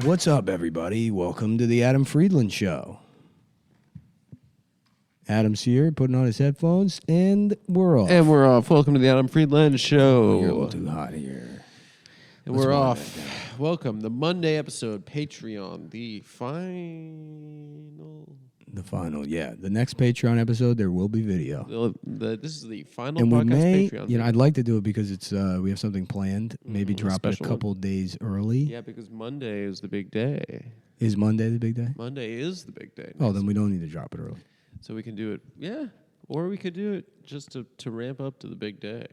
What's up, everybody? Welcome to the Adam Friedland Show. Adam's here, putting on his headphones, and we're off. And we're off. Welcome to the Adam Friedland Show. You're a little too hot here. And we're off. Welcome. The Monday episode, Patreon, the final. Yeah. The next Patreon episode, there will be video. This is the final and podcast Patreon. You know, I'd like to do it because it's we have something planned. Maybe drop it a couple days early. Yeah, because Monday is the big day. Is Monday the big day? Monday is the big day. Oh, then we don't need to drop it early. So we can do it, yeah. Or we could do it just to ramp up to the big day.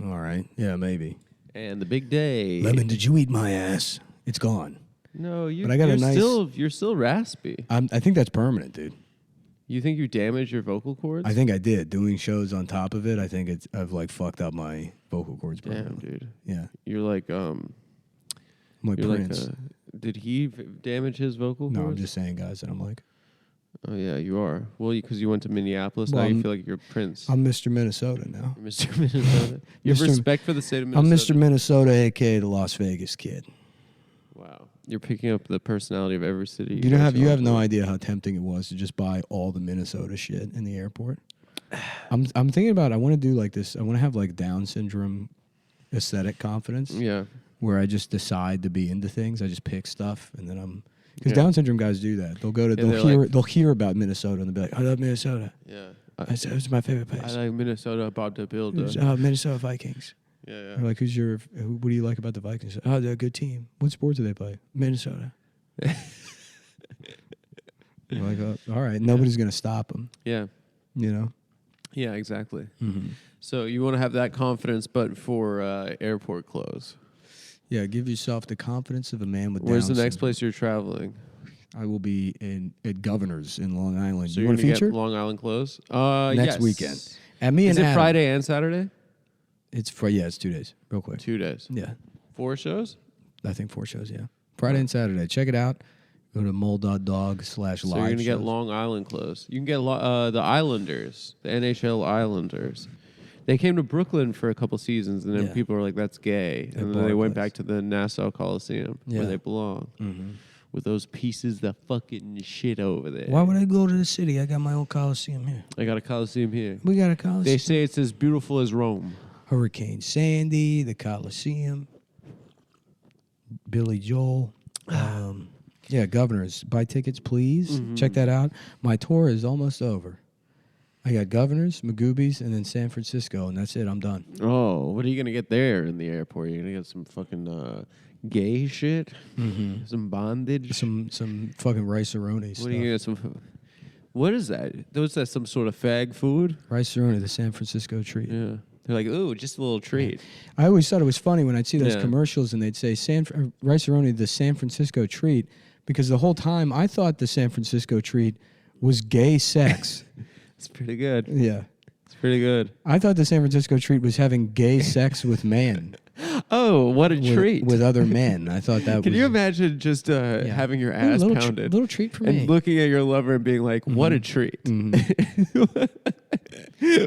All right. Yeah, maybe. And the big day. Lemon, did you eat my ass? It's gone. No, you're still raspy. I think that's permanent, dude. You think you damaged your vocal cords? I think I did. Doing shows on top of it, I think I've like fucked up my vocal cords permanently. Damn, dude. Yeah. You're like My Prince. Did he damage his vocal cords? No, I'm just saying, guys, that I'm like. Oh yeah, you are. Well, because you went to Minneapolis, now you feel like you're Prince. I'm Mr. Minnesota now. You're Mr. Minnesota. You have respect for the state of Minnesota. I'm Mr. Minnesota, a.k.a. the Las Vegas Kid. Wow. You're picking up the personality of every city. You have no idea how tempting it was to just buy all the Minnesota shit in the airport. I'm thinking about I want to do like this. I want to have like Down syndrome aesthetic confidence. Yeah. Where I just decide to be into things. I just pick stuff and then because Down syndrome guys do that. They'll hear about Minnesota and they'll be like, I love Minnesota. Yeah. It's my favorite place. I like Minnesota, Bob to build. Minnesota Vikings. Yeah. They're like, what do you like about the Vikings? Oh, they're a good team. What sport do they play? Minnesota. Like, all right, nobody's going to stop them. Yeah. You know? Yeah, exactly. Mm-hmm. So you want to have that confidence, but for airport clothes. Yeah, give yourself the confidence of a man with Where's Down the next syndrome. place you're traveling? I will be at Governor's in Long Island. So you you're want going to to feature? get Long Island clothes? Next weekend. At me Is and it Adam. Friday and Saturday? It's 2 days, real quick. 2 days. Yeah. 4 shows? I think 4 shows, yeah. Friday and Saturday. Check it out. Go to mole.dog/live. So you're going to get Long Island clothes. You can get the Islanders, the NHL Islanders. They came to Brooklyn for a couple seasons, and then people were like, that's gay. And then they went back to the Nassau Coliseum, where they belong, with those pieces of fucking shit over there. Why would I go to the city? I got my own Coliseum here. I got a Coliseum here. We got a Coliseum. They say it's as beautiful as Rome. Hurricane Sandy, the Coliseum, Billy Joel. Yeah, Governors. Buy tickets, please. Check that out. My tour is almost over. I got Governors, Magoobies, and then San Francisco, and that's it. I'm done. Oh, what are you going to get there in the airport? You're going to get some fucking gay shit? Some bondage? Some fucking rice-a-roni stuff. What are you going to get? What is that? Was that some sort of fag food? Rice-a-roni, the San Francisco treat. Yeah. They're like, ooh, just a little treat. I always thought it was funny when I'd see those commercials and they'd say rice-a-roni, the San Francisco treat, because the whole time I thought the San Francisco treat was gay sex. It's pretty good. Yeah. It's pretty good. I thought the San Francisco treat was having gay sex with men. Oh, what a treat. With other men. I thought that Can you imagine just having your ass pounded? Little treat for me. And looking at your lover and being like, what a treat.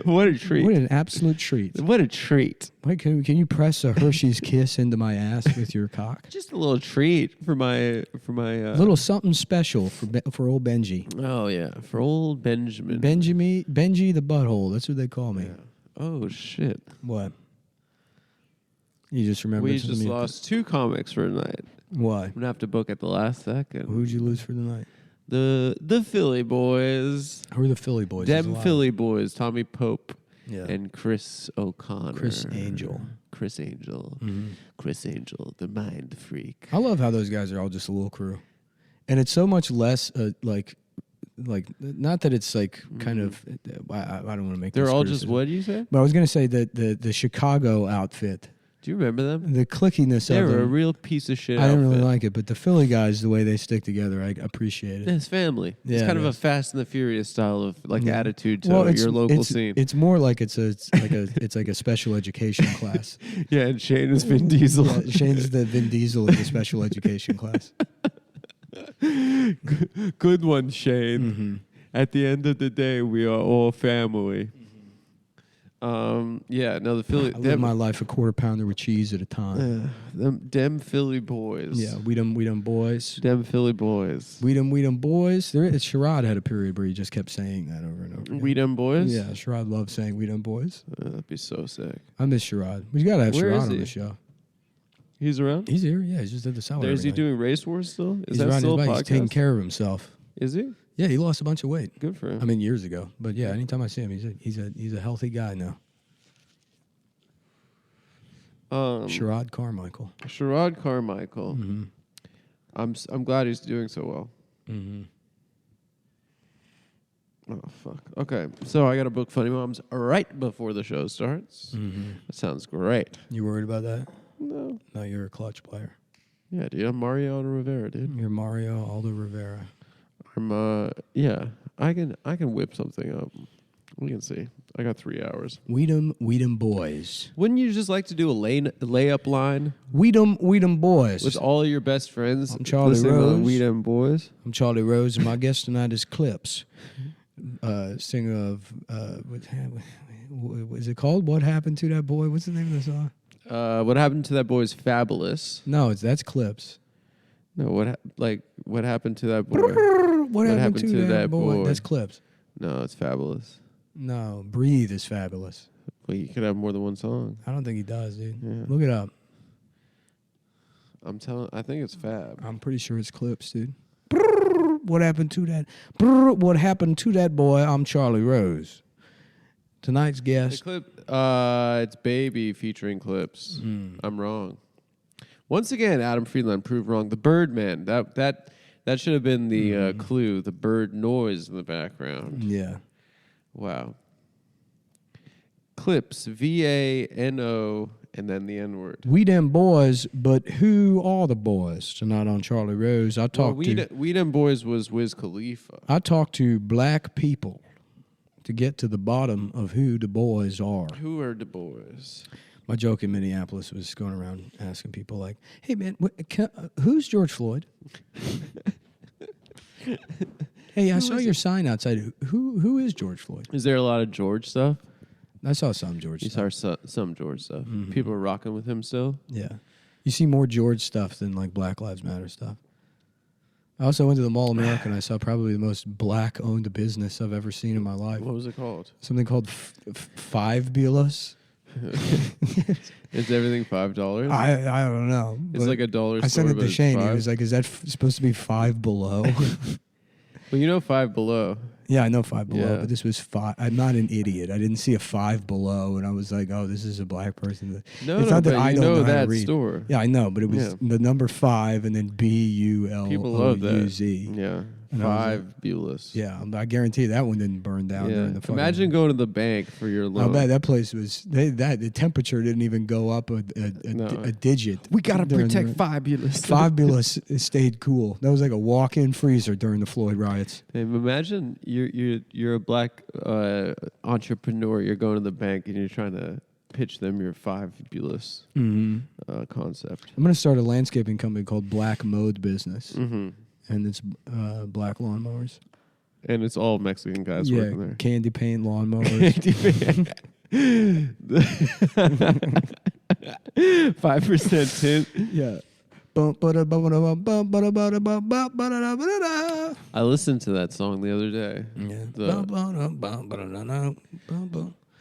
What a treat. What an absolute treat. What a treat. Wait, can you press a Hershey's Kiss into my ass with your cock? Just a little treat for my little something special for old Benji. Oh yeah, for old Benjamin. Benji the butthole. That's what they call me. Yeah. Oh shit. What? You just remember? We just lost 2 comics for tonight. Why? I'm gonna have to book at the last second. Who'd you lose for the night? The Philly boys. Who are the Philly boys? Them Philly boys. Tommy Pope. Yeah. And Chris O'Connor. Chris Angel. Chris Angel. Chris Angel, the mind freak. I love how those guys are all just a little crew. And it's so much less like like not that it's like kind of. I don't want to make. They're this all criticism. just what you say? But I was going to say that the Chicago outfit. Do you remember them? The clickiness They of were them. a real piece of shit. I don't really outfit. like it, but the Philly guys, the way they stick together, I appreciate it. It's family. Yeah, it's kind it of a is. Fast and the Furious style of like Yeah. attitude to Well, your local scene. It's more like it's like a special education class. Yeah, and Shane is Vin Diesel. Yeah, Shane's the Vin Diesel of the special education class. Good one, Shane. Mm-hmm. At the end of the day, we are all family. Yeah, no, the Philly. I live my life a quarter pounder with cheese at a time. Them Philly boys. Yeah, we them boys. Them Philly boys. We them boys. Sherrod had a period where he just kept saying that over and over again. We them boys? Yeah, Sherrod loved saying we them boys. That'd be so sick. I miss Sherrod. We got to have Where Sherrod is on he? the show. He's around? He's here. Yeah, he's just at the cellar. Is he every night. doing Race Wars still? Is He's that riding still his a bike. He's taking podcast? care of himself. Is he? Yeah, he lost a bunch of weight. Good for him. I mean, years ago. But yeah, anytime I see him, he's a healthy guy now. Sherrod Carmichael. Sherrod Carmichael. Mm-hmm. I'm glad he's doing so well. Mm-hmm. Oh fuck. Okay, so I got to book Funny Moms right before the show starts. Mm-hmm. That sounds great. You worried about that? No. No, you're a clutch player. Yeah, dude. I'm Mariano Rivera, dude. You're Mario Aldo Rivera. I'm yeah. I can whip something up. We can see. I got 3 hours. Weedem boys. Wouldn't you just like to do a layup line Weedem boys. with all your best friends? I'm Charlie listening to the Rose. Weedem Boys. I'm Charlie Rose, and my guest tonight is Clips, singer of what is it called? What Happened to That Boy? What's the name of the song? What happened to that boy is fabulous. No, that's Clips. No, what happened to that boy? What happened to that boy? That's Clips. No, it's fabulous. No, Breathe is fabulous. Well, you could have more than one song. I don't think he does, dude. Yeah. Look it up. I think it's fab. I'm pretty sure it's Clips, dude. What happened to that? What happened to that boy? I'm Charlie Rose. Tonight's The guest. clip, it's Baby featuring Clips. I'm wrong. Once again, Adam Friedland proved wrong. The Birdman. That should have been the clue. The bird noise in the background. Yeah. Wow. Clips, VANO, and then the N word. We them boys, but who are the boys? Tonight on Charlie Rose, I talked We Them Boys was Wiz Khalifa. I talked to black people to get to the bottom of who the boys are. Who are the boys? My joke in Minneapolis was going around asking people like, "Hey man, who's George Floyd?" Hey, I saw your sign outside. Who is George Floyd? Is there a lot of George stuff? I saw some George You stuff. saw some George stuff. People are rocking with him still. Yeah. You see more George stuff than like Black Lives Matter stuff. I also went to the Mall of America and I saw probably the most black-owned business I've ever seen in my life. What was it called? Something called Five Belos. Is everything $5? I don't know. It's like $1. I sent it to Shane. He $5. was like, "Is that supposed to be Five Below?" Well, you know Five Below. Yeah, I know Five Below, Yeah. but this was five. I'm not an idiot. I didn't see a Five Below, and I was like, "Oh, this is a black person." No, It's no, not that but I you don't know know how to that read. store. Yeah, I know, but it was the number 5 and then BULOUZ. People love that. Yeah. And I was Five Beulahs. Yeah, I guarantee that one didn't burn down during the fucking. Imagine going to the bank for your loan. I bet that place was the temperature didn't even go up a digit. We gotta during protect the- Fabulous. Fabulous stayed cool. That was like a walk-in freezer during the Floyd riots. Imagine you're a black entrepreneur. You're going to the bank and you're trying to pitch them your Fabulous concept. I'm going to start a landscaping company called Black Mode Business, Mm-hmm. and it's black lawnmowers. And it's all Mexican guys working there. Candy paint lawnmowers. 5% tint. Yeah. I listened to that song the other day.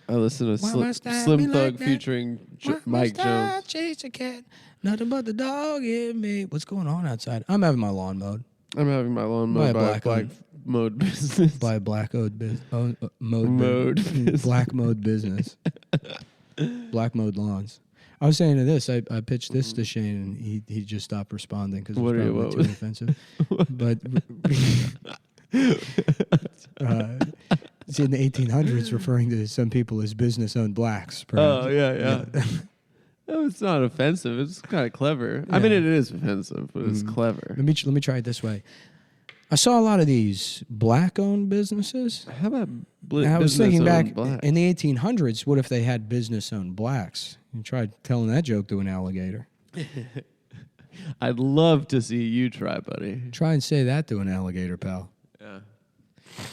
I listened to Slim Thug featuring Mike Jones. Chase a cat. Nothing but the dog in me. What's going on outside? I'm having my lawn mowed I'm having my lawn By a mowed by a black black mode business. by a black Mode business. black mode business. Black mode lawns. I was saying to this, I pitched this to Shane, and he just stopped responding because it was What probably too offensive. But See, in the 1800s, referring to some people as business-owned blacks. Perhaps. Oh, yeah. No, it's not offensive. It's kind of clever. Yeah. I mean, it is offensive, but it's clever. Let me try it this way. I saw a lot of these black-owned businesses. How about And I was thinking back black? in the 1800s, what if they had business-owned blacks? You tried telling that joke to an alligator. I'd love to see you try, buddy. Try and say that to an alligator, pal. Yeah.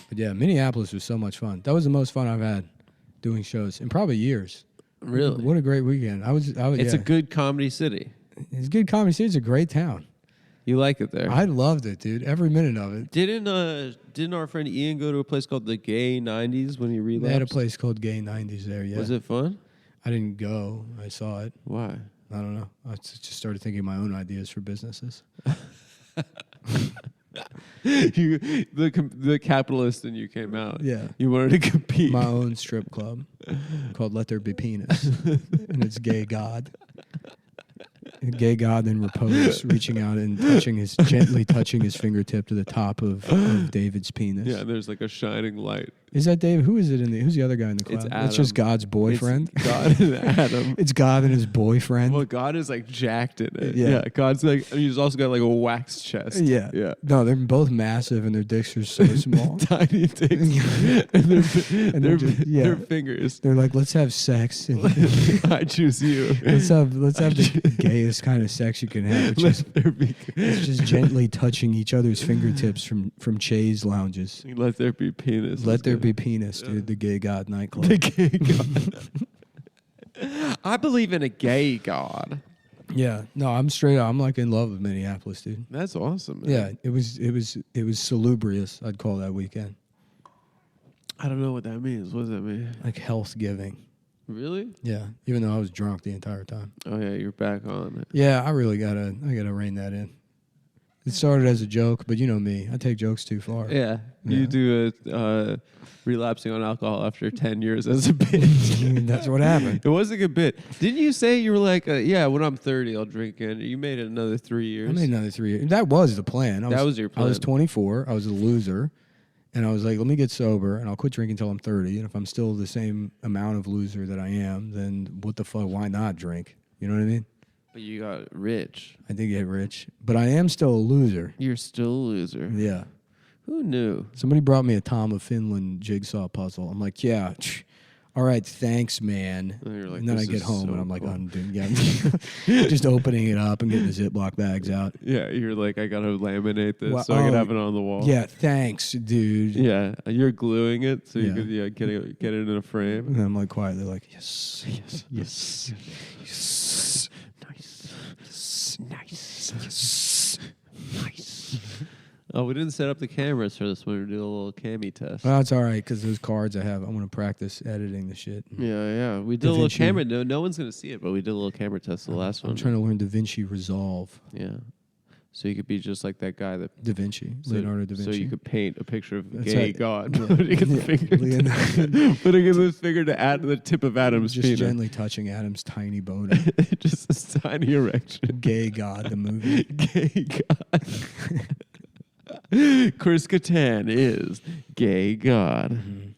But yeah, Minneapolis was so much fun. That was the most fun I've had doing shows in probably years. Really? What a great weekend. It's a good comedy city. It's a good comedy city. It's a great town. You like it there? I loved it, dude. Every minute of it. Didn't our friend Ian go to a place called the Gay 90s when he relapsed? They had a place called Gay 90s there, yeah. Was it fun? I didn't go. I saw it. Why? I don't know. I just started thinking of my own ideas for businesses. The capitalist in you came out. Yeah. You wanted to compete. My own strip club called Let There Be Penis. And it's gay God. A gay God in repose, reaching out and gently touching his fingertip to the top of David's penis. Yeah, there's like a shining light. Is that Dave? Who's the other guy in the cloud? It's Adam. It's just God's boyfriend. It's God and Adam. It's God and his boyfriend. Well, God is like jacked in it. Yeah. God's like, he's also got like a wax chest. Yeah. Yeah. No, they're both massive and their dicks are so small. Tiny dicks. and their fingers. They're like, let's have sex. And I choose you. let's have the gayest kind of sex you can have. It's just gently touching each other's fingertips from chaise lounges. Let there be penis. Let there be penis, dude. The Gay God nightclub. The gay God. I believe in a gay God. Yeah. No, I'm straight up. I'm like in love with Minneapolis, dude. That's awesome, man. Yeah. It was salubrious, I'd call that weekend. I don't know what that means. What does that mean? Like health giving. Really? Yeah. Even though I was drunk the entire time. Oh yeah, you're back on it. Yeah, I really gotta rein that in. It started as a joke, but you know me. I take jokes too far. Yeah. Yeah. You do a relapsing on alcohol after 10 years as a bit. That's what happened. It was a good bit. Didn't you say you were like, yeah, when I'm 30, I'll drink in? You made it another 3 years. I made another 3 years. That was the plan. That was your plan. I was 24. I was a loser. And I was like, let me get sober, and I'll quit drinking until I'm 30. And if I'm still the same amount of loser that I am, then what the fuck? Why not drink? You know what I mean? But you got rich. I did get rich. But I am still a loser. You're still a loser. Yeah. Who knew? Somebody brought me a Tom of Finland jigsaw puzzle. I'm like, yeah. All right, thanks, man. And you're like, and then I this get is home so and I'm like, cool. just opening it up and getting the Ziploc bags out. Yeah, you're like, I gotta laminate this Well, so I can have it on the wall. Yeah, thanks, dude. Yeah, you're gluing it so you Yeah. could get it in a frame. And I'm like quietly like, yes, yes, yes, Yes. Nice. Nice. yes, nice. Oh, we didn't set up the cameras for this one. We're doing a little cami test. Well, it's all right because those cards I have, I want to practice editing the shit. Yeah. We did a little camera. No one's going to see it, but we did a little camera test the last one. I'm trying to learn Da Vinci Resolve. Yeah. So you could be just like that guy that... Da Vinci, Leonardo da Vinci. So you could paint a picture of That's gay right. God. Yeah. Putting his finger Leonardo. putting his finger to add the tip of Adam's Just penis. gently touching Adam's tiny boner. Just a tiny erection. Gay God, the movie. Gay God. Chris Kattan is Gay God. Mm-hmm.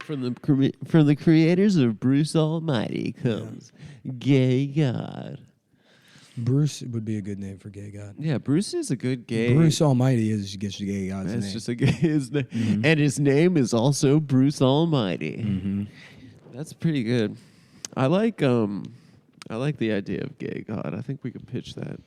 From the creators of Bruce Almighty comes Gay God. Bruce would be a good name for Gay God. Yeah, Bruce is a good gay. Bruce Almighty gets the Gay God's That's name. just a gay. And his name is also Bruce Almighty. Mm-hmm. That's pretty good. I like the idea of Gay God. I think we could pitch that.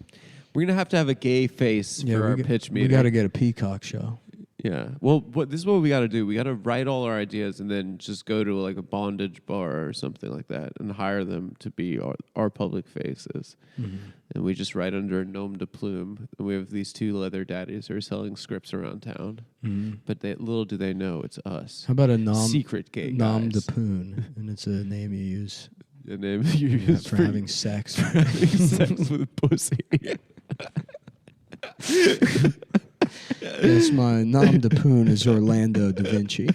We're gonna have to have a gay face for our pitch meeting. We got to get a Peacock show. Yeah. Well, this is what we got to do. We got to write all our ideas and then just go to like a bondage bar or something like that and hire them to be our public faces. Mm-hmm. And we just write under a nom de plume. And we have these two leather daddies who are selling scripts around town. Mm-hmm. But little do they know it's us. How about a secret gay nom de guys. poon? And it's a name you use A name you use for having sex. having sex with pussy. Yes, my nom de poon is Orlando da Vinci.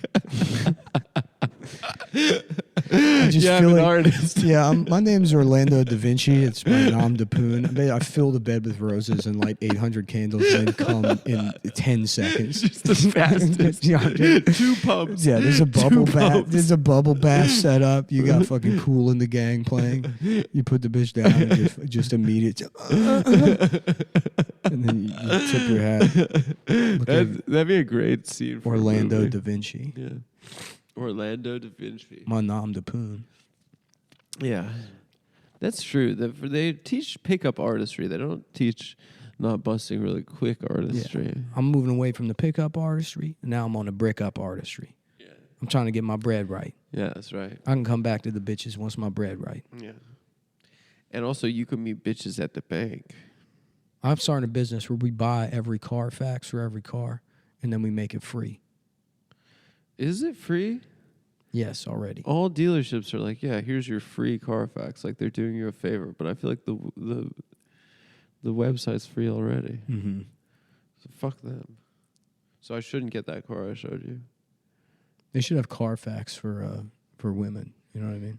I just I'm feel an like, artist. Yeah, my name's Orlando da Vinci. It's my nom de plume. I fill the bed with roses and light 800 candles and then come in 10 seconds. Just as fast as 2 pumps. Yeah, there's a bubble bath. pumps. There's a bubble bath set up. You got fucking Cool and the Gang playing. You put the bitch down and just immediate. And then you tip your hat. That'd be a great scene for Orlando a movie. da Vinci. Yeah. Orlando da Vinci. My nom de plume. Yeah. That's true. They teach pickup artistry. They don't teach not busting really quick artistry. Yeah. I'm moving away from the pickup artistry. And now I'm on the brick up artistry. Yeah. I'm trying to get my bread right. Yeah, that's right. I can come back to the bitches once my bread right. Yeah. And also, you can meet bitches at the bank. I'm starting a business where we buy every Carfax for every car, and then we make it free. Is it free? Yes, already. All dealerships are like, yeah, here's your free Carfax. Like they're doing you a favor. But I feel like the website's free already. Mm-hmm. So fuck them. So I shouldn't get that car I showed you. They should have Carfax for women. You know what I mean?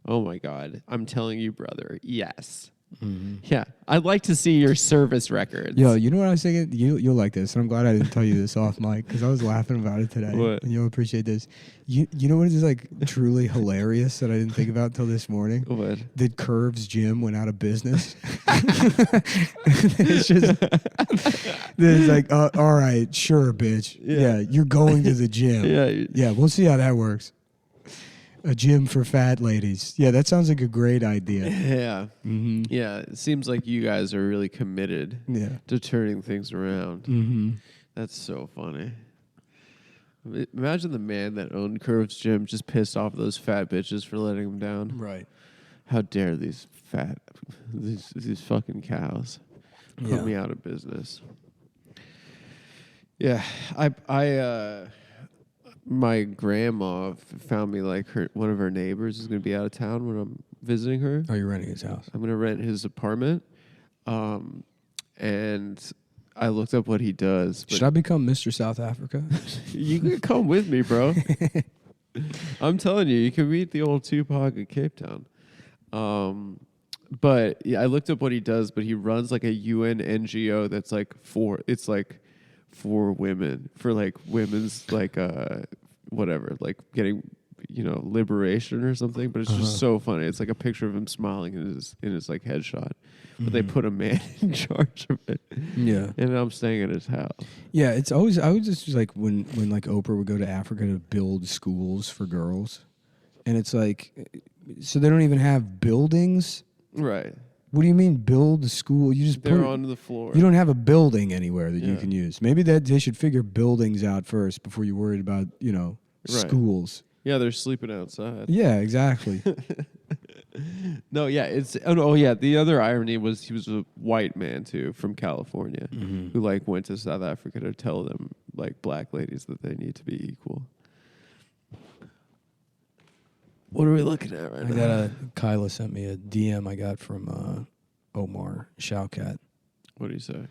Oh my God. I'm telling you, brother. Yes. Mm-hmm. Yeah. I'd like to see your service records. Yo, you know what I was thinking? You'll like this, and I'm glad I didn't tell you this off mic because I was laughing about it today. What? And you'll appreciate this. You know what is like truly hilarious that I didn't think about until this morning? What? That Curves Gym went out of business. It's just it's like, all right, sure, bitch. Yeah, you're going to the gym. Yeah, we'll see how that works. A gym for fat ladies. Yeah, that sounds like a great idea. Yeah. Mm-hmm. Yeah. It seems like you guys are really committed to turning things around. Mm-hmm. That's so funny. Imagine the man that owned Curves Gym just pissed off those fat bitches for letting him down. Right. How dare these fucking cows put me out of business. Yeah. My grandma found me like one of her neighbors is going to be out of town when I'm visiting her. Oh, you're renting his house? I'm going to rent his apartment. And I looked up what he does. Should I become Mr. South Africa? You can come with me, bro. I'm telling you can meet the old Tupac in Cape Town. But yeah, I looked up what he does, but he runs like a UN NGO that's like for women, for like women's like whatever, like getting liberation or something. But it's just so funny. It's like a picture of him smiling in his like headshot, but they put a man in charge of it. Yeah, and I'm staying at his house. Yeah, it's always I was just like when like Oprah would go to Africa to build schools for girls, and it's like, so they don't even have buildings, right? What do you mean build the school? You just they're on the floor. You don't have a building anywhere that you can use. Maybe that they should figure buildings out first before you're worried about schools. Yeah, they're sleeping outside. Yeah, exactly. No, yeah, the other irony was he was a white man too from California who like went to South Africa to tell them like black ladies that they need to be equal. What are we looking at right now? Kyla sent me a DM I got from Omar Shaukat. What do you say?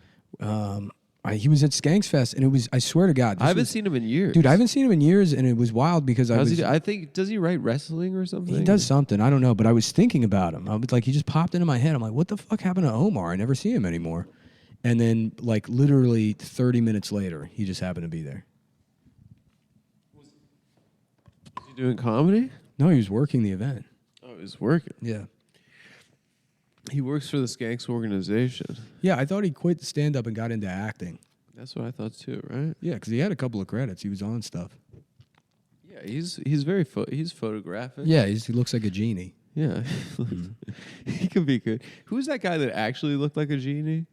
He was at Skanks Fest, and it was, I swear to God. I haven't seen him in years. Dude, I haven't seen him in years, and it was wild because does he write wrestling or something? He does something. I don't know, but I was thinking about him. I was like, he just popped into my head. I'm like, what the fuck happened to Omar? I never see him anymore. And then, like, literally 30 minutes later, he just happened to be there. Was he doing comedy? No, he was working the event. Oh, he was working. Yeah. He works for the Skanks organization. Yeah, I thought he quit stand-up and got into acting. That's what I thought too, right? Yeah, because he had a couple of credits. He was on stuff. Yeah, he's very he's photographic. Yeah, he looks like a genie. Yeah, he could be good. Who's that guy that actually looked like a genie?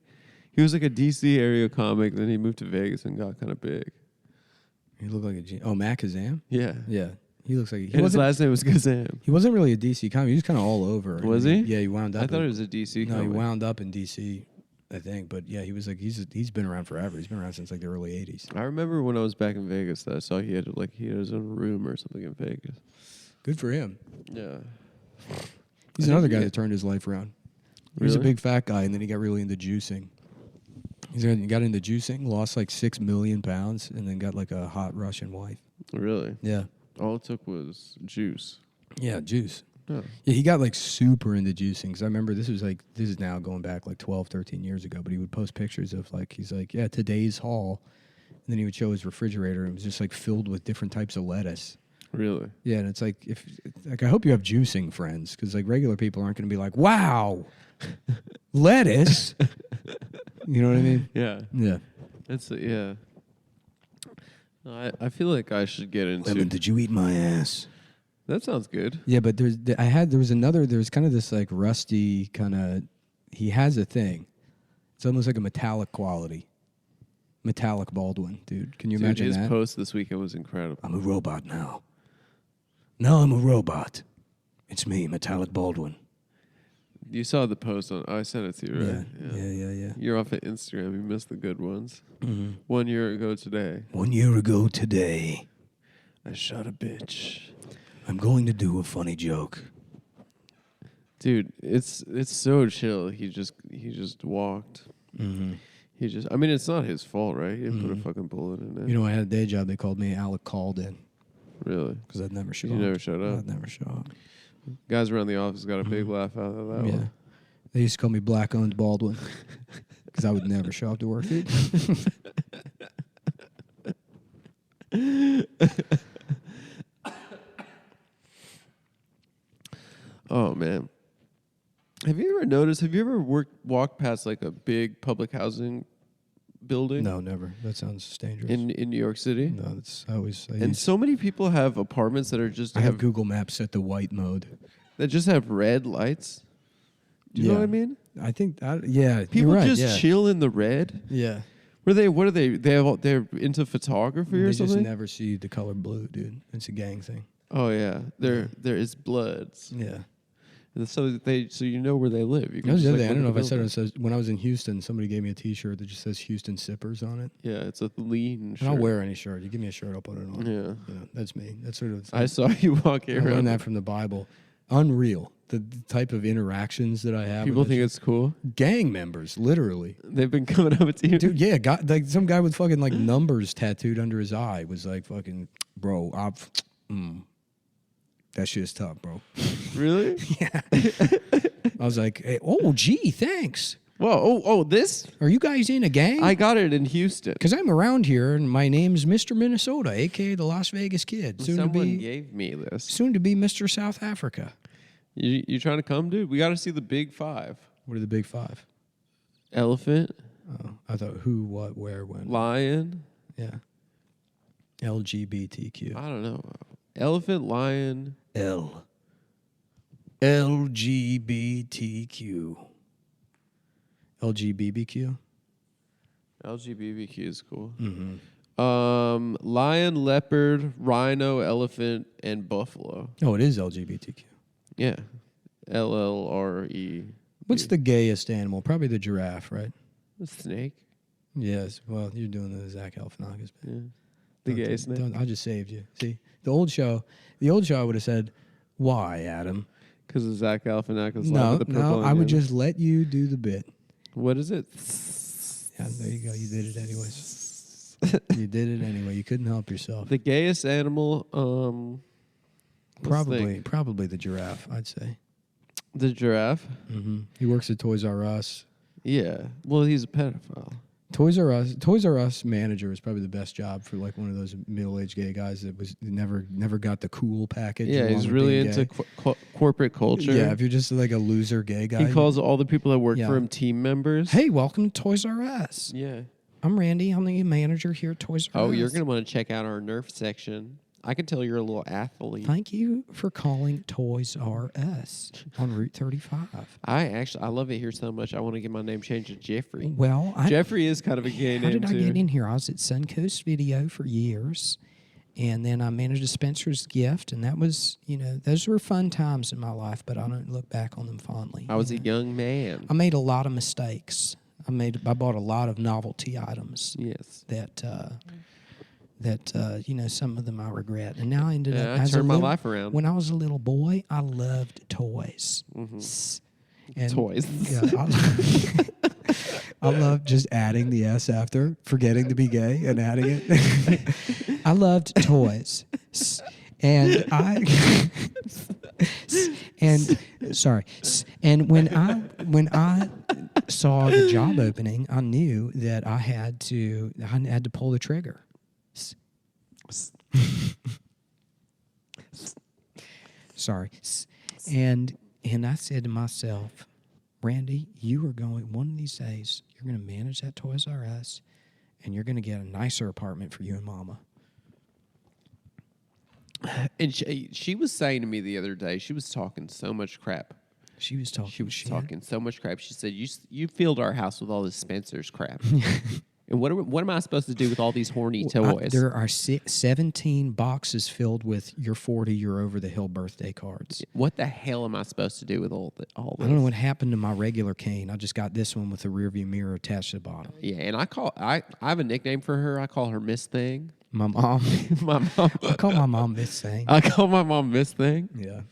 He was like a DC area comic. Then he moved to Vegas and got kind of big. He looked like a genie. Oh, Matt Kazam? Yeah. Yeah. He looks like his last name was Kazam. He wasn't really a DC comic. He was kind of all over. Was he? Yeah, he wound up. I thought it was a DC comic. No, he wound up in DC, I think. But yeah, he was like he's been around forever. He's been around since like the early '80s. I remember when I was back in Vegas that I saw he had his own room or something in Vegas. Good for him. Yeah. He's another guy that turned his life around. He was a Really? big fat guy, and then he got really into juicing. He got into juicing, lost like 6 million pounds, and then got like a hot Russian wife. Really? Yeah. All it took was juice. Yeah, juice. Oh. Yeah, he got like super into juicing. Because I remember this is now going back like 12, 13 years ago. But he would post pictures of like, he's like, yeah, today's haul. And then he would show his refrigerator. And it was just like filled with different types of lettuce. Really? Yeah, and it's like, I hope you have juicing friends. Because like regular people aren't going to be like, wow, lettuce. You know what I mean? Yeah. Yeah. Yeah. I feel like I should get into. Lemon, did you eat my ass? That sounds good. Yeah, but there was kind of this like rusty kind of, he has a thing. It's almost like a metallic quality. Metallic Baldwin, dude. Can you imagine his that? post this weekend was incredible. I'm a robot now. Now I'm a robot. It's me, Metallic Baldwin. You saw the post on. I sent it to you, right? Yeah. You're off at Instagram. You missed the good ones. Mm-hmm. 1 year ago today. 1 year ago today, I shot a bitch. I'm going to do a funny joke. Dude, it's so chill. He just walked. Mm-hmm. I mean, it's not his fault, right? He didn't put a fucking bullet in it. You know, I had a day job. They called me Alec Called-In. Really? Because I'd never show up. You never showed up. I'd never show up. Guys around the office got a big laugh out of that one. They used to call me Black-Owned Baldwin. Because I would never show up to work, dude. Oh, man. Have you ever walked past like a big public housing building? No, never. That sounds dangerous. In New York City? No, So many people have apartments that are just I have Google Maps set to white mode. that just have red lights. Do you know what I mean? I think people People right, just chill in the red. Yeah. What are they? They're into photography or They something? just never see the color blue, dude. It's a gang thing. Oh yeah. There is Bloods. Yeah. And so you know where they live. You That was the other thing. I don't know if I look at said the it. It says, when I was in Houston, somebody gave me a T-shirt that just says Houston Sippers on it. building. Yeah, it's a lean shirt. And I'll wear any shirt. You give me a shirt, I'll put it on. Yeah. You know, that's me. That's sort of. I saw you walking I around. learned that from the Bible. Unreal. The type of interactions that I have. People with think it's cool. gang members, literally. They've been coming up to you. Dude, yeah, like some guy with fucking like numbers tattooed under his eye was like fucking, bro, that shit's tough, bro. Really? Yeah. I was like, hey, oh, gee, thanks. Whoa, oh, this? Are you guys in a gang? I got it in Houston. Because I'm around here, and my name's Mr. Minnesota, a.k.a. the Las Vegas Kid. Someone gave me this. Soon to be Mr. South Africa. You trying to come, dude? We got to see the big five. What are the big five? Elephant. Oh, I thought who, what, where, when. Lion. Yeah. LGBTQ. I don't know. Elephant, lion. LGBTQ. LGBTQ? LGBTQ is cool. Mm-hmm. Lion, leopard, rhino, elephant, and buffalo. Oh, it is LGBTQ. Yeah. LLRE. What's the gayest animal? Probably the giraffe, right? The snake. Yes. Well, you're doing the Zach Galifianakis. Yeah. The gay snake. I just saved you. See, the old show I would have said, "Why, Adam?" Because of Zach Galifianakis. No, with the purple I would onion. just let you do the bit. What is it? Yeah, there you go. You did it anyways. You did it anyway. You couldn't help yourself. The gayest animal. Probably the giraffe. I'd say. The giraffe. Mm-hmm. He works at Toys R Us. Yeah. Well, he's a pedophile. Toys R Us manager is probably the best job for like one of those middle-aged gay guys that was never got the cool package. Yeah, he's really into corporate culture. Yeah, if you're just like a loser gay guy. He calls all the people that work for him team members. Hey, welcome to Toys R Us. Yeah. I'm Randy. I'm the manager here at Toys R Us. Oh, you're going to want to check out our Nerf section. I can tell you're a little athlete. Thank you for calling Toys R Us on Route 35. I love it here so much. I want to get my name changed to Jeffrey. Well, Jeffrey is kind of a gay name, too. How did I get in here? I was at Suncoast Video for years, and then I managed a Spencer's Gift, and that was, those were fun times in my life, but I don't look back on them fondly. I was a young man. I made a lot of mistakes. I bought a lot of novelty items. Yes. That some of them I regret. And now I ended up... I turned my life around. When I was a little boy, I loved toys. Mm-hmm. And toys. Yeah, I love just adding the S after, forgetting to be gay and adding it. I loved toys. And and when I saw the job opening, I knew that I had to pull the trigger. Sorry. And I said to myself, Randy, you are going, one of these days, you're going to manage that Toys R Us, and you're going to get a nicer apartment for you and Mama. And she was saying to me the other day, she was talking so much crap. She was talking so much crap. She said, you filled our house with all this Spencer's crap. And what am I supposed to do with all these horny toys? There are 17 boxes filled with your 40, your over-the-hill birthday cards. What the hell am I supposed to do with all this? I don't know what happened to my regular cane. I just got this one with a rearview mirror attached to the bottom. Yeah, and I have a nickname for her. I call her Miss Thing. My mom. My mom. I call my mom Miss Thing. I call my mom Miss Thing. Yeah.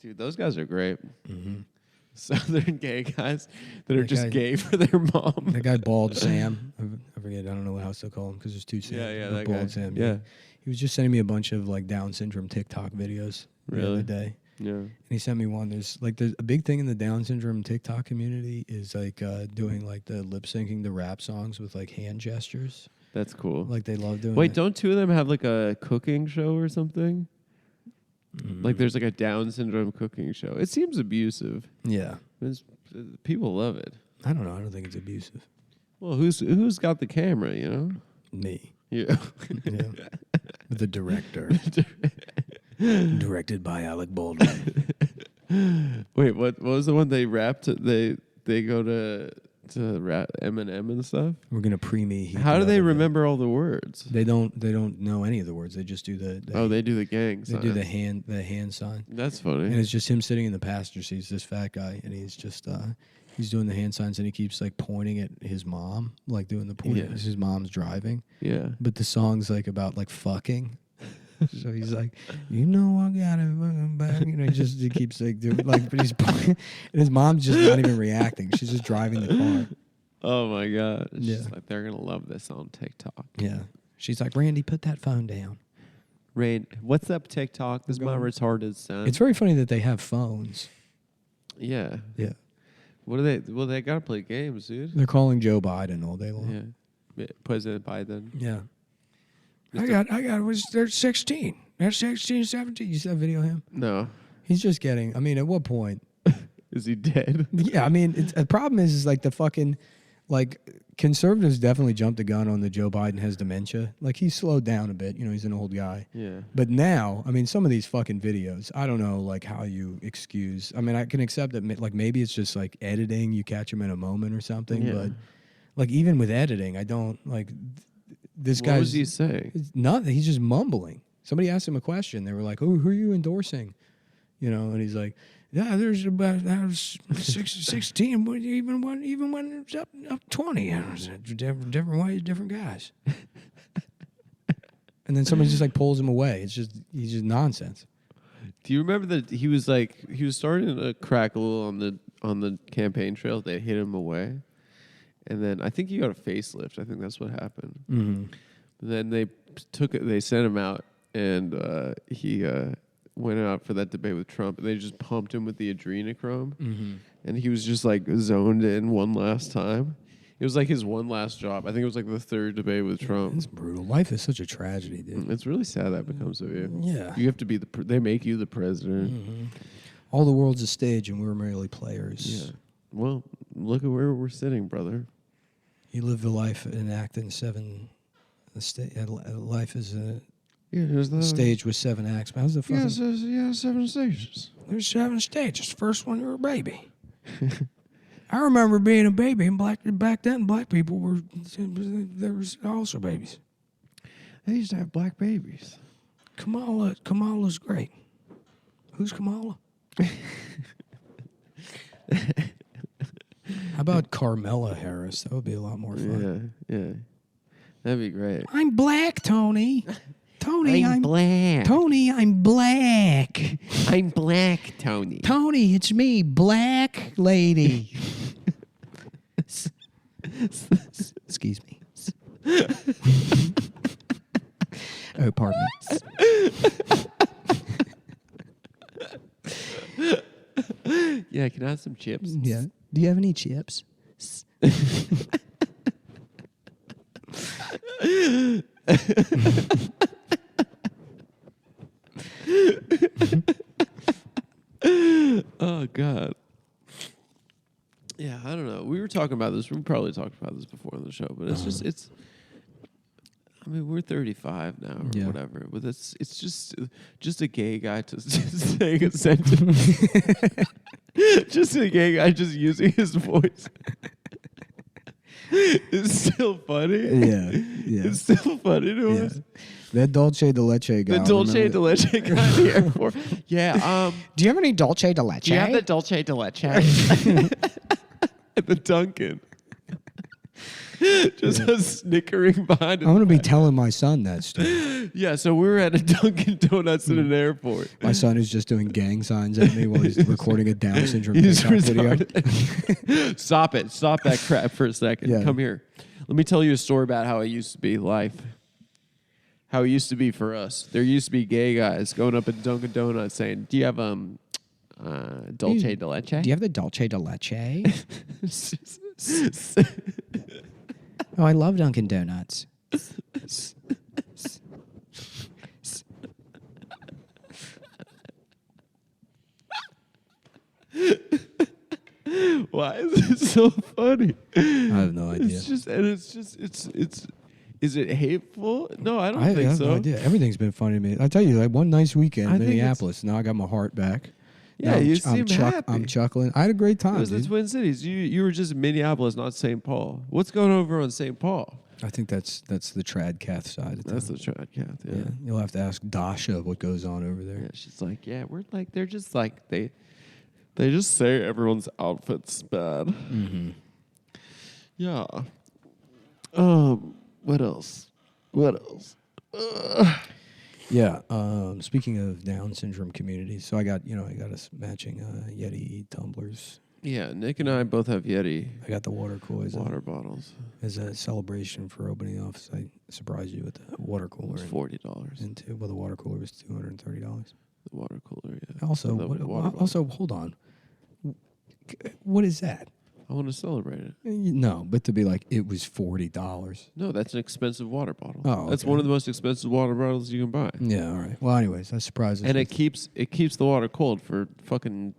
Dude, those guys are great. Mm-hmm. Southern gay guys that are just gay for their mom. That guy, Bald Sam. I forget. I don't know what else to call him because there's two Sams. Yeah, that Bald guy. Sam. Yeah. He was just sending me a bunch of like Down syndrome TikTok videos the other day. Yeah. And he sent me one. There's a big thing in the Down syndrome TikTok community is like doing like the lip syncing the rap songs with like hand gestures. That's cool. Like they love doing. Wait, that. don't two of them have like a cooking show or something? Like there's like a Down syndrome cooking show. It seems abusive. Yeah. People love it. I don't know. I don't think it's abusive. Well, who's got the camera? You know. Me. Yeah. Yeah. The director. Directed by Alec Baldwin. Wait, what was the one they rapped? They go to rap Eminem and stuff. We're gonna pre-me. How do they remember all the words? They don't know any of the words. They just do the they do the gang sign. They do the hand sign. That's funny. And it's just him sitting in the passenger seat. He's this fat guy, and he's just he's doing the hand signs, and he keeps like pointing at his mom, like doing the point. Yeah. His mom's driving. Yeah. But the song's like about like fucking. So he's like, you know, I got it fucking back. You know, he keeps like doing like, but he's pointing, and his mom's just not even reacting. She's just driving the car. Oh my god! It's Yeah. just like they're gonna love this on TikTok. Yeah. She's like, Randy, put that phone down. Rain, what's up TikTok? This is my retarded son. It's very funny that they have phones. Yeah. Yeah. What are they? Well, they gotta play games, dude. They're calling Joe Biden all day long. Yeah. President Biden. Yeah. They're 16. They're 16, 17. You saw that video of him? No. He's just getting, I mean, at what point? Is he dead? Yeah, I mean, the problem is like the fucking, like, conservatives definitely jumped the gun on the Joe Biden has dementia. Like, he's slowed down a bit. You know, he's an old guy. Yeah. But now, I mean, some of these fucking videos, I don't know, like, how you excuse. I mean, I can accept that, like, maybe it's just, like, editing. You catch him in a moment or something. Yeah. But, like, even with editing, I don't, like, this guy. What was he saying? Nothing. He's just mumbling. Somebody asked him a question. They were like, who are you endorsing? You know, and he's like, yeah, there's about 16, but even when it's up 20, different ways, different guys. And then somebody just like pulls him away. He's just nonsense. Do you remember that he was starting to crack a little on the campaign trail? They hit him away, and then I think he got a facelift. I think that's what happened. Mm-hmm. Then they sent him out, and he went out for that debate with Trump, and they just pumped him with the adrenochrome, and he was just like zoned in one last time. It was like his one last job. I think it was like the third debate with Trump. It's brutal. Life is such a tragedy, dude. It's really sad that becomes of you. Yeah. You have to be they make you the president. Mm-hmm. All the world's a stage, and we're merely players. Yeah. Well, look at where we're sitting, brother. You live the life and act in seven. Life is a stage with 7 acts. How's the fucking? Yeah, 7 stages. There's 7 stages. First one, you're a baby. I remember being a baby, and back then, black people were there was also babies. They used to have black babies. Kamala's great. Who's Kamala? How about Carmela Harris? That would be a lot more fun. Yeah. That'd be great. I'm black, Tony. Tony, I'm black. Tony, I'm black. I'm black, Tony. Tony, it's me, black lady. Excuse me. Oh, pardon me. Yeah, can I have some chips? Yeah. Do you have any chips? Oh God. Yeah, I don't know. We were talking about this. We probably talked about this before on the show, but it's. I mean, we're 35 now or whatever, but it's just a gay guy just saying a sentence. Just a gay guy just using his voice. It's still funny. Yeah. It's still funny to us. That Dolce de Leche guy. The Dolce de Leche guy in the airport. Yeah. Do you have any Dolce de Leche? Do you have the Dolce de Leche? At the Dunkin'. Just us snickering behind. I'm going to be telling my son that story. Yeah, so we were at a Dunkin' Donuts in an airport. My son is just doing gang signs at me while he's recording a Down syndrome He's TikTok video. Stop it. Stop that crap for a second. Yeah. Come here. Let me tell you a story about how it used to be life. How it used to be for us. There used to be gay guys going up at Dunkin' Donuts saying, do you have Dolce de Leche? Do you have the Dolce de Leche? Oh, I love Dunkin' Donuts. Why is it so funny? I have no idea. Is it hateful? No, I don't I think have so. no idea. Everything's been funny to me. I tell you, like one nice weekend I in think Minneapolis. Now I got my heart back. Yeah, Now you seem happy. I'm chuckling. I had a great time. It was the Dude. Twin Cities. You were just in Minneapolis, not St. Paul. What's going over on St. Paul? I think that's the Tradcath side of That's town. the Tradcath, Yeah, you'll have to ask Dasha what goes on over there. Yeah, she's like, yeah, we're like, they're just like, they just say everyone's outfit's bad. Mm-hmm. Yeah. What else? Yeah. Speaking of Down syndrome communities, so I got us matching Yeti tumblers. Yeah, Nick and I both have Yeti I got the water cooler water bottles. as a celebration for opening the office. I surprised you with the water cooler. It's $40. Well, the water cooler was $230. The water cooler, yeah. Also, hold on. What is that? I want to celebrate it. No, but to be like, it was $40. No, that's an expensive water bottle. Oh, that's okay. one of the most expensive water bottles you can buy. Yeah, all right. Well, anyways, that's surprising. And it keeps the water cold for fucking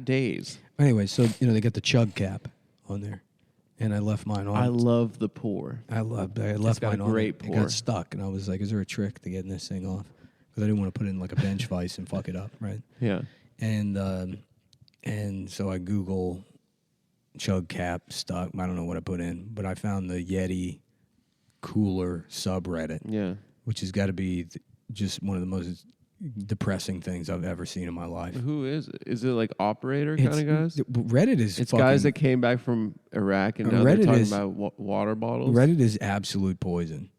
days. Anyway, so they got the chug cap on there, and I left mine on. I love the pour. I left got mine a on. great It pour. got stuck, and I was like, "Is there a trick to getting this thing off?" Because I didn't want to put it in like a bench vise and fuck it up, right? Yeah. And so I Google chug cap stuck. I don't know what I put in, but I found the Yeti cooler subreddit, Yeah. which has got to be just one of the most depressing things I've ever seen in my life. Who is it? Is it like operator kind of guys? Reddit is It's fucking, guys that came back from Iraq and now Reddit they're talking is- about water bottles. Reddit is absolute poison.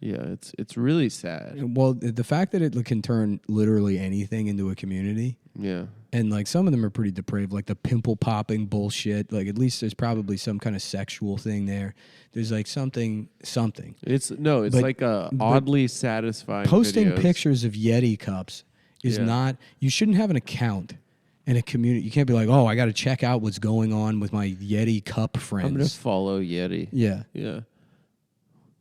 Yeah, it's really sad. Well, the fact that it can turn literally anything into a community, Yeah. and like some of them are pretty depraved, like the pimple popping bullshit. Like at least there's probably some kind of sexual thing there. There's like something. It's But- like a oddly satisfying. Posting videos. pictures of Yeti cups is Yeah. not. You shouldn't have an account in a community. You can't be like, oh, I got to check out what's going on with my Yeti cup friends. I'm gonna follow Yeti. Yeah. Yeah.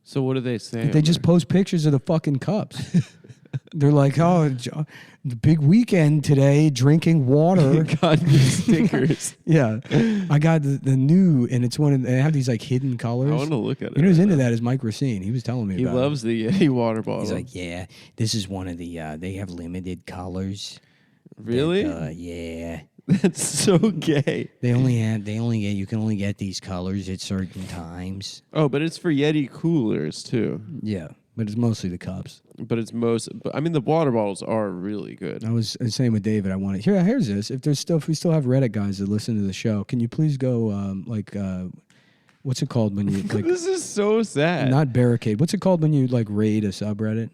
So what do they say? They just post pictures of the fucking cups. They're like, oh, the big weekend today, drinking water. got new stickers. Yeah, I got the new, and it's one. They have these like hidden colors. I want to look at it. You know who's into that is Mike Racine. He was telling me He about loves the Yeti water it. bottle. He's like, yeah, this is one of the. They have limited colors. Really? Yeah. That's so gay. You can only get these colors at certain times. Oh, but it's for Yeti coolers too. Yeah, but it's mostly the cups. But I mean, the water bottles are really good. I was saying with David, I wanted here's this. If we still have Reddit guys that listen to the show, can you please go what's it called when you like This is so sad. not barricade? What's it called when you like raid a subreddit?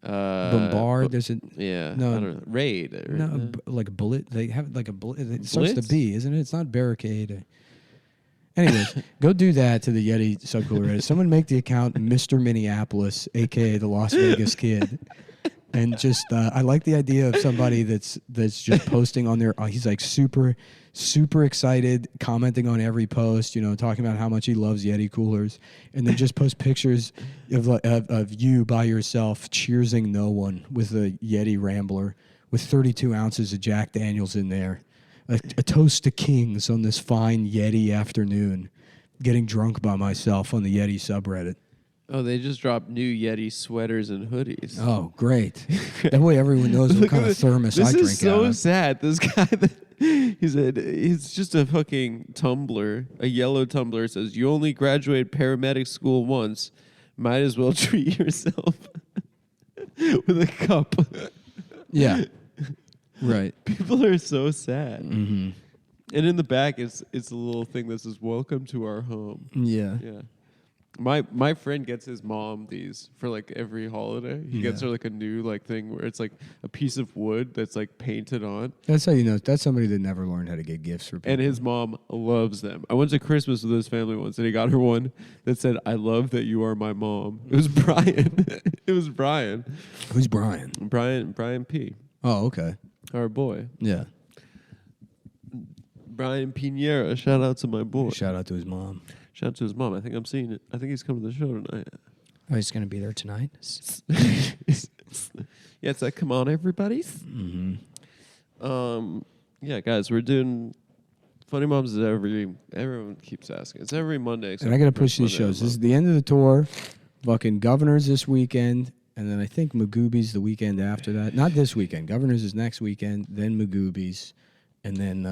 Bombard. There's a Yeah. No. I don't know. Raid. like a bullet. They have like a bullet. It starts Blitz? to B, isn't it? It's not barricade. Anyways, go do that to the Yeti subcooler Reddit. Someone make the account Mr. Minneapolis, aka the Las Vegas Kid, And just I like the idea of somebody that's just posting on their. He's like super excited, commenting on every post. Talking about how much he loves Yeti coolers, and then just post pictures of you by yourself cheersing no one with a Yeti Rambler with 32 ounces of Jack Daniels in there, a toast to kings on this fine Yeti afternoon, getting drunk by myself on the Yeti subreddit. Oh, they just dropped new Yeti sweaters and hoodies. Oh, great. That way everyone knows what kind of thermos I drink out of. This is so sad. This guy, he said, he's just a fucking tumbler, a yellow tumbler. It says, you only graduate paramedic school once. Might as well treat yourself with a cup. Yeah. Right. People are so sad. Mm-hmm. And in the back, it's a little thing that says, welcome to our home. Yeah. Yeah. My friend gets his mom these for like every holiday. He gets her like a new like thing where it's like a piece of wood that's like painted on. That's how you know. That's somebody that never learned how to get gifts for people. And his mom loves them. I went to Christmas with his family once, and he got her one that said, "I love that you are my mom." It was Brian. It was Brian. Who's Brian? Brian P. Oh, okay. Our boy. Yeah. Brian Pinera. Shout out to my boy. Shout out to his mom. Shout out to his mom. I think I'm seeing it. I think he's coming to the show tonight. Oh, he's going to be there tonight? Yeah, it's like, come on, everybody. Mm-hmm. Yeah, guys, we're doing Funny Moms is everyone keeps asking. It's every Monday. And I got to push these shows. This is the end of the tour. Fucking Governors this weekend. And then I think Magoobies the weekend after that. Not this weekend. Governors is next weekend. Then Magoobies. And then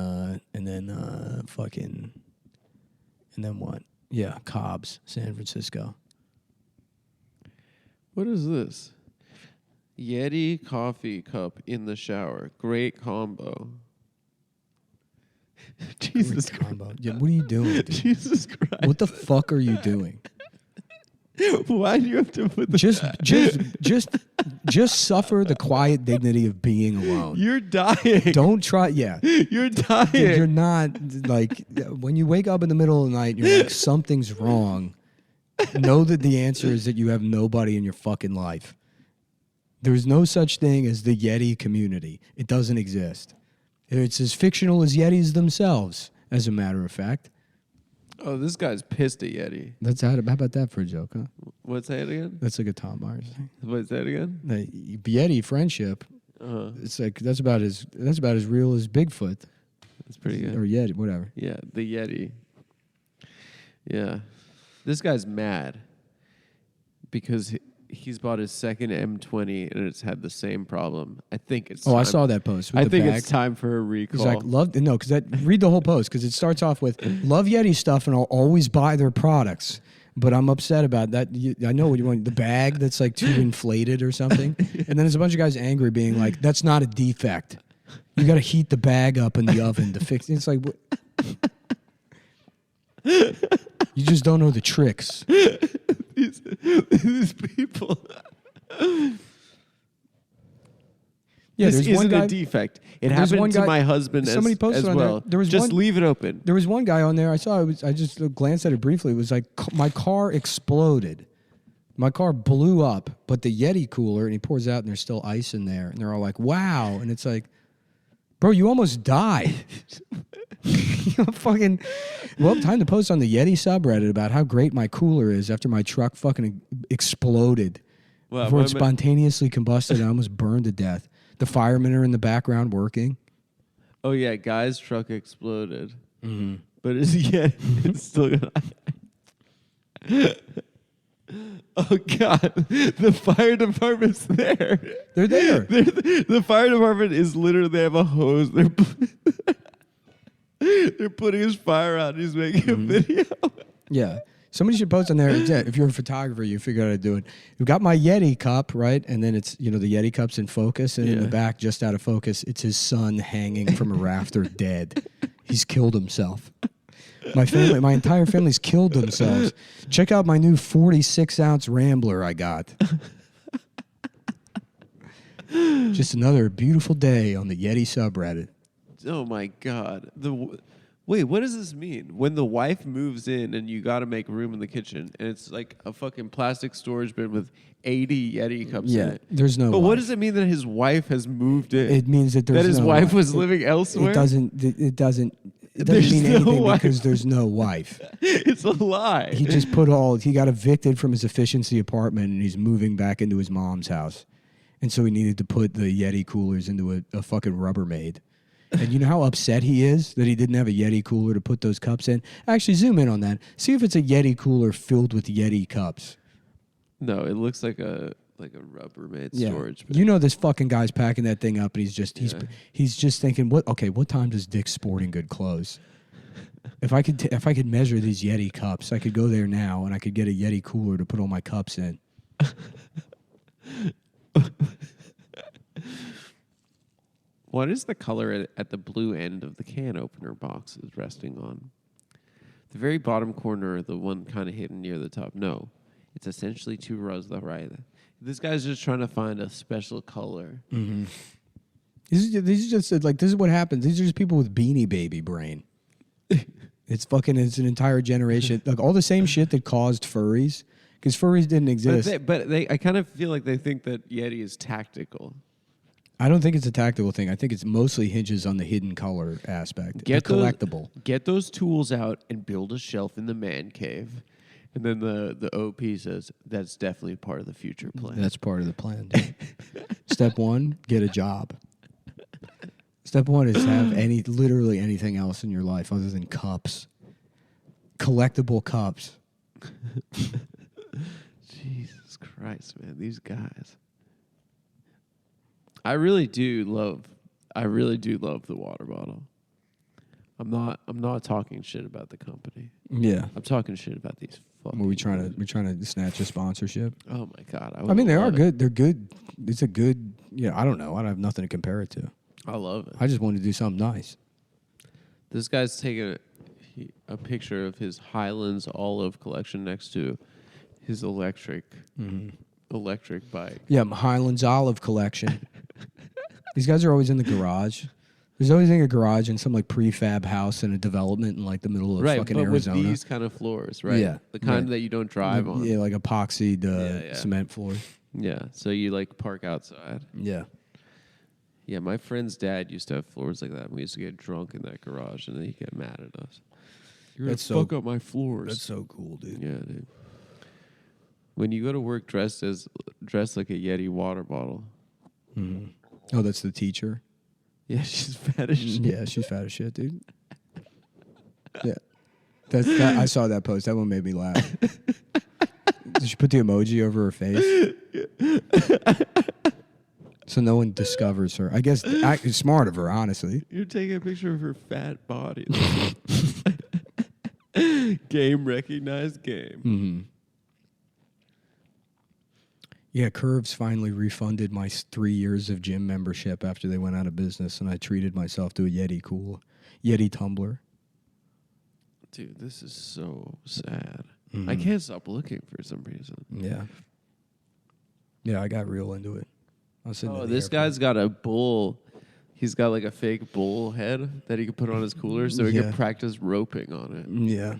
what? Yeah, Cobb's, San Francisco. What is this? Yeti coffee cup in the shower. Great combo. Jesus Christ. Combo. Yeah, what are you doing, dude? Jesus Christ. What the fuck are you doing? Why do you have to put that? Just suffer the quiet dignity of being alone. You're dying. Don't try. Yeah, you're dying. You're not like when you wake up in the middle of the night. You're like something's wrong. Know that the answer is that you have nobody in your fucking life. There's no such thing as the Yeti community. It doesn't exist. It's as fictional as Yetis themselves, as a matter of fact. Oh, this guy's pissed at Yeti. How about that for a joke, huh? What's that again? That's like a Tom Myers thing. What's that again? The Yeti friendship. It's like that's about as real as Bigfoot. That's pretty good. Or Yeti, whatever. Yeah, the Yeti. Yeah, this guy's mad because he's bought his second M20 and it's had the same problem. I think it's. I saw that post. With I the think bag. it's time for a recall. He's like, read the whole post because it starts off with love Yeti stuff and I'll always buy their products, but I'm upset about that. I know what you want. The bag that's like too inflated or something, and then there's a bunch of guys angry, being like, "That's not a defect. You got to heat the bag up in the oven to fix it." It's like, you just don't know the tricks. These people. Yeah, this isn't a defect. It happened to my husband somebody posted as on well. There was just leave it open. There was one guy on there. I saw. I just glanced at it briefly. It was like my car exploded. My car blew up, but the Yeti cooler, and he pours out, and there's still ice in there, and they're all like, "Wow!" And it's like, bro, you almost died. Fucking. Well, time to post on the Yeti subreddit about how great my cooler is after my truck fucking exploded. Well, before it spontaneously combusted and I almost burned to death. The firemen are in the background working. Oh yeah, guy's truck exploded. Mm-hmm. But it's still gonna. Oh God! The fire department's there. They're there. The fire department is literally. They have a hose. They're putting his fire out. He's making a video. Yeah. Somebody should post on there. If you're a photographer, you figure out how to do it. You've got my Yeti cup, right? And then it's, the Yeti cup's in focus. And in the back, just out of focus, it's his son hanging from a rafter dead. He's killed himself. My entire family's killed themselves. Check out my new 46-ounce Rambler I got. Just another beautiful day on the Yeti subreddit. Oh my God! Wait, what does this mean? When the wife moves in and you got to make room in the kitchen, and it's like a fucking plastic storage bin with 80 Yeti cups in it. There's no. But wife. what does it mean that his wife has moved in? It means that there's that his no wife wife. was living elsewhere. It doesn't. It doesn't There's mean no anything wife. because there's no wife. It's a lie. He just he got evicted from his efficiency apartment and he's moving back into his mom's house. And so he needed to put the Yeti coolers into a fucking Rubbermaid. And you know how upset he is that he didn't have a Yeti cooler to put those cups in? Actually, zoom in on that. See if it's a Yeti cooler filled with Yeti cups. No, it looks like a Rubbermaid storage bin. You know this fucking guy's packing that thing up and he's just thinking, what time does Dick's Sporting Good close? If I could measure these Yeti cups, I could go there now and I could get a Yeti cooler to put all my cups in. What is the color at the blue end of the can opener boxes resting on? The very bottom corner, the one kind of hidden near the top. No, it's essentially 2 rows to the right. This guy's just trying to find a special color. Mm-hmm. These are just like, this is what happens. These are just people with Beanie Baby brain. It's an entire generation. Like all the same shit that caused furries, because furries didn't exist. I kind of feel like they think that Yeti is tactical. I don't think it's a tactical thing. I think it's mostly hinges on the hidden color aspect. Collectible. Get those tools out and build a shelf in the man cave. And then the OP says, that's definitely part of the future plan. That's part of the plan. Step 1, get a job. Step 1 is have literally anything else in your life other than cups. Collectible cups. Jesus Christ, man. These guys. I really do love the water bottle. I'm not talking shit about the company. Yeah. I'm talking shit about these fucking. We're trying to snatch a sponsorship. Oh my God. I mean, they are good. They're good. It's a good, I don't know. I don't have nothing to compare it to. I love it. I just wanted to do something nice. This guy's taking a picture of his Highlands olive collection next to his electric bike. Yeah, Highlands olive collection. These guys are always in the garage. There's always in a garage in some like prefab house in a development in like the middle of fucking Arizona. With these kind of floors, right? Yeah. The kind that you don't drive on. Yeah, like epoxied cement floors. Yeah, so you like park outside. Yeah. Yeah, my friend's dad used to have floors like that. We used to get drunk in that garage, and then he'd get mad at us. You're going to fuck up my floors. That's so cool, dude. Yeah, dude. When you go to work dressed like a Yeti water bottle. Mm-hmm. Oh, that's the teacher? Yeah, she's fat as shit. Yeah, she's fat as shit, dude. Yeah. I saw that post. That one made me laugh. Did she put the emoji over her face? So no one discovers her. I guess it's smart of her, honestly. You're taking a picture of her fat body. Game recognized game. Mm-hmm. Yeah, Curves finally refunded my 3 years of gym membership after they went out of business, and I treated myself to a Yeti tumbler. Dude, this is so sad. Mm-hmm. I can't stop looking for some reason. Yeah. Yeah, I got real into it. This guy's got a bull. He's got like a fake bull head that he could put on his cooler so he can practice roping on it. Yeah.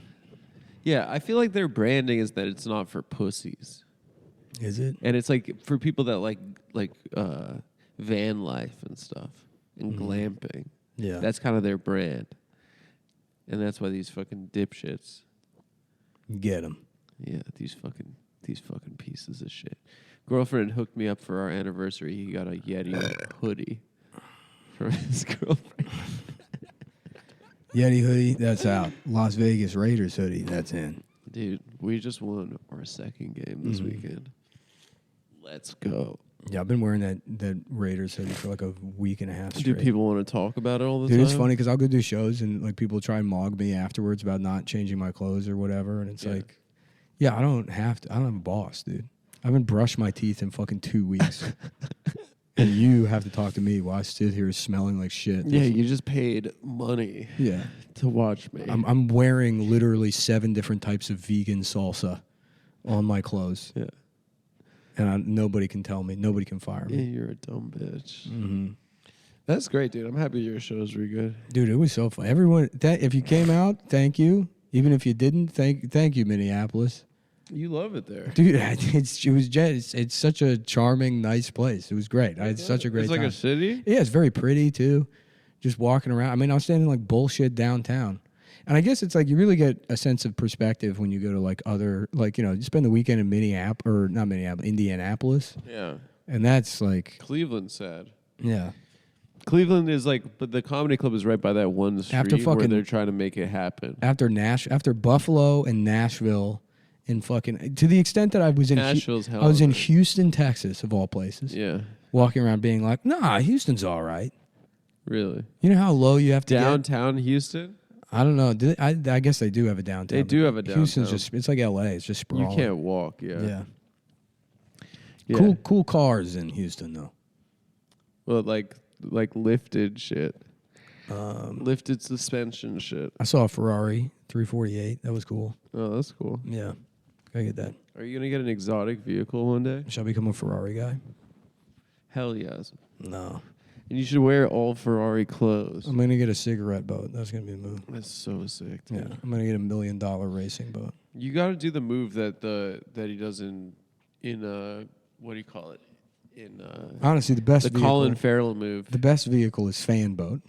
Yeah, I feel like their branding is that it's not for pussies. Is it? And it's like for people that like van life and stuff and glamping. Yeah. That's kind of their brand. And that's why these fucking dipshits Get them. Yeah, these fucking pieces of shit. Girlfriend hooked me up for our anniversary. He got a Yeti hoodie for his girlfriend. Yeti hoodie, that's out. Las Vegas Raiders hoodie, that's in. Dude, we just won our second game this weekend. Let's go. Yeah, I've been wearing that Raiders hoodie for like a week and a half straight. Do people want to talk about it all the time? Dude, it's funny because I'll go do shows and like people try and mog me afterwards about not changing my clothes or whatever, and it's like, yeah, I don't have a boss, dude. I haven't brushed my teeth in fucking 2 weeks. And you have to talk to me while I sit here smelling like shit. Yeah, you just paid money to watch me. I'm wearing literally 7 different types of vegan salsa on my clothes. Yeah. And nobody can tell me. Nobody can fire me. Yeah, you're a dumb bitch. Mm-hmm. That's great, dude. I'm happy your show's really good. Dude, it was so fun. Everyone, if you came out, thank you. Even if you didn't, thank you, Minneapolis. You love it there. Dude, it's such a charming, nice place. It was great. I had such a great time. It's like a city? Yeah, it's very pretty, too. Just walking around. I mean, I was standing like bullshit downtown. And I guess it's like you really get a sense of perspective when you go to like other, like, you know, you spend the weekend in Indianapolis. Yeah. And that's like... Cleveland's sad. Yeah. Cleveland is like, but the comedy club is right by that one street where they're trying to make it happen. After Buffalo and Nashville and fucking... To the extent that I was in... Nashville's hell. I was in Houston, Texas, of all places. Yeah. Walking around being like, nah, Houston's all right. Really? You know how low you have to Downtown Houston? I don't know. I guess they do have a downtown. They do have a downtown. Houston's just, it's like LA. It's just sprawling. You can't walk, yeah. Cool cars in Houston, though. Well, like lifted shit. Lifted suspension shit. I saw a Ferrari 348. That was cool. Oh, that's cool. Yeah. Gotta get that. Are you going to get an exotic vehicle one day? Shall I become a Ferrari guy? Hell yes. No. And you should wear all Ferrari clothes. I'm going to get a cigarette boat. That's going to be the move. That's so sick, dude. Yeah. I'm going to get $1 million racing boat. You got to do the move that he does in what do you call it? Honestly, the best vehicle, Colin Farrell move. The best vehicle is fan boat.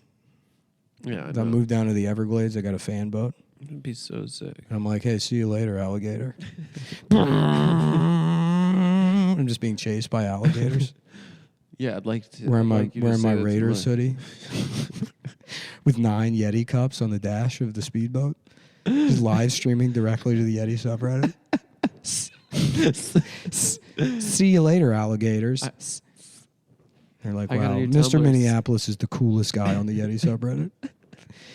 Yeah, I moved down to the Everglades. I got a fan boat. It'd be so sick. And I'm like, hey, see you later, alligator. I'm just being chased by alligators. Yeah, I'd like to. Wearing my my Raiders hoodie with 9 Yeti cups on the dash of the speedboat. Just live streaming directly to the Yeti subreddit. See you later, alligators. They're like, wow, Mr. Minneapolis is the coolest guy on the Yeti subreddit.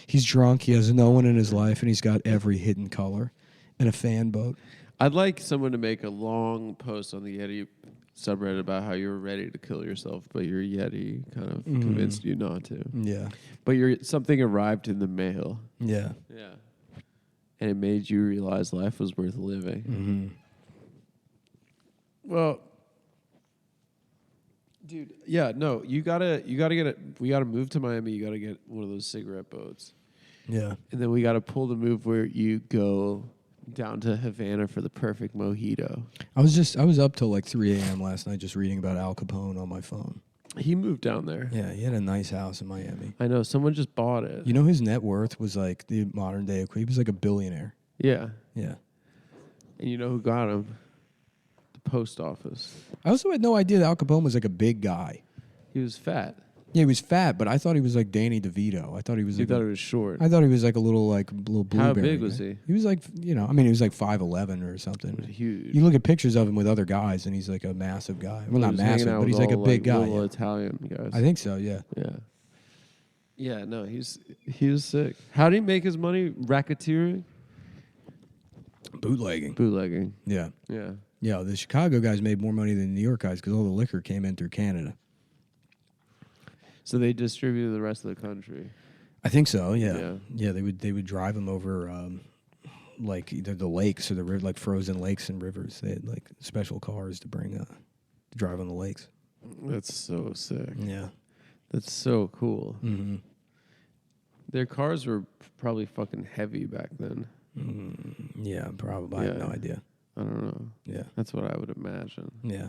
He's drunk. He has no one in his life, and he's got every hidden color and a fan boat. I'd like someone to make a long post on the Yeti subreddit about how you were ready to kill yourself, but your Yeti kind of convinced you not to. Yeah. But something arrived in the mail. Yeah. Yeah. And it made you realize life was worth living. Mm-hmm. Well, dude, yeah, no, you gotta get it. We gotta move to Miami. You gotta get one of those cigarette boats. Yeah. And then we gotta pull the move where you go down to Havana for the perfect mojito. I was up till like 3 a.m. last night just reading about Al Capone on my phone. He moved down there. Yeah, he had a nice house in Miami. I know. Someone just bought it. You know his net worth was like the modern day equivalent. He was like a billionaire. Yeah. Yeah. And you know who got him? The post office. I also had no idea that Al Capone was like a big guy. He was fat. Yeah, he was fat, but I thought he was like Danny DeVito. I thought he was. You thought he was short. I thought he was like a little blueberry. How big was he? He was like, he was like 5'11" or something. He was huge. You look at pictures of him with other guys, and he's like a massive guy. Well, not massive, but he's like a big guy. Little Italian guys. I think so. Yeah. Yeah. Yeah. No, he was sick. How did he make his money? Racketeering. Bootlegging. Yeah. Yeah. Yeah. The Chicago guys made more money than the New York guys because all the liquor came in through Canada. So they distributed the rest of the country. I think so. Yeah. Yeah. They would drive them over like either the lakes or the river, like frozen lakes and rivers. They had like special cars to bring to drive on the lakes. That's so sick. Yeah. That's so cool. Mm-hmm. Their cars were probably fucking heavy back then. Yeah, probably. I have no idea. I don't know. Yeah. That's what I would imagine. Yeah.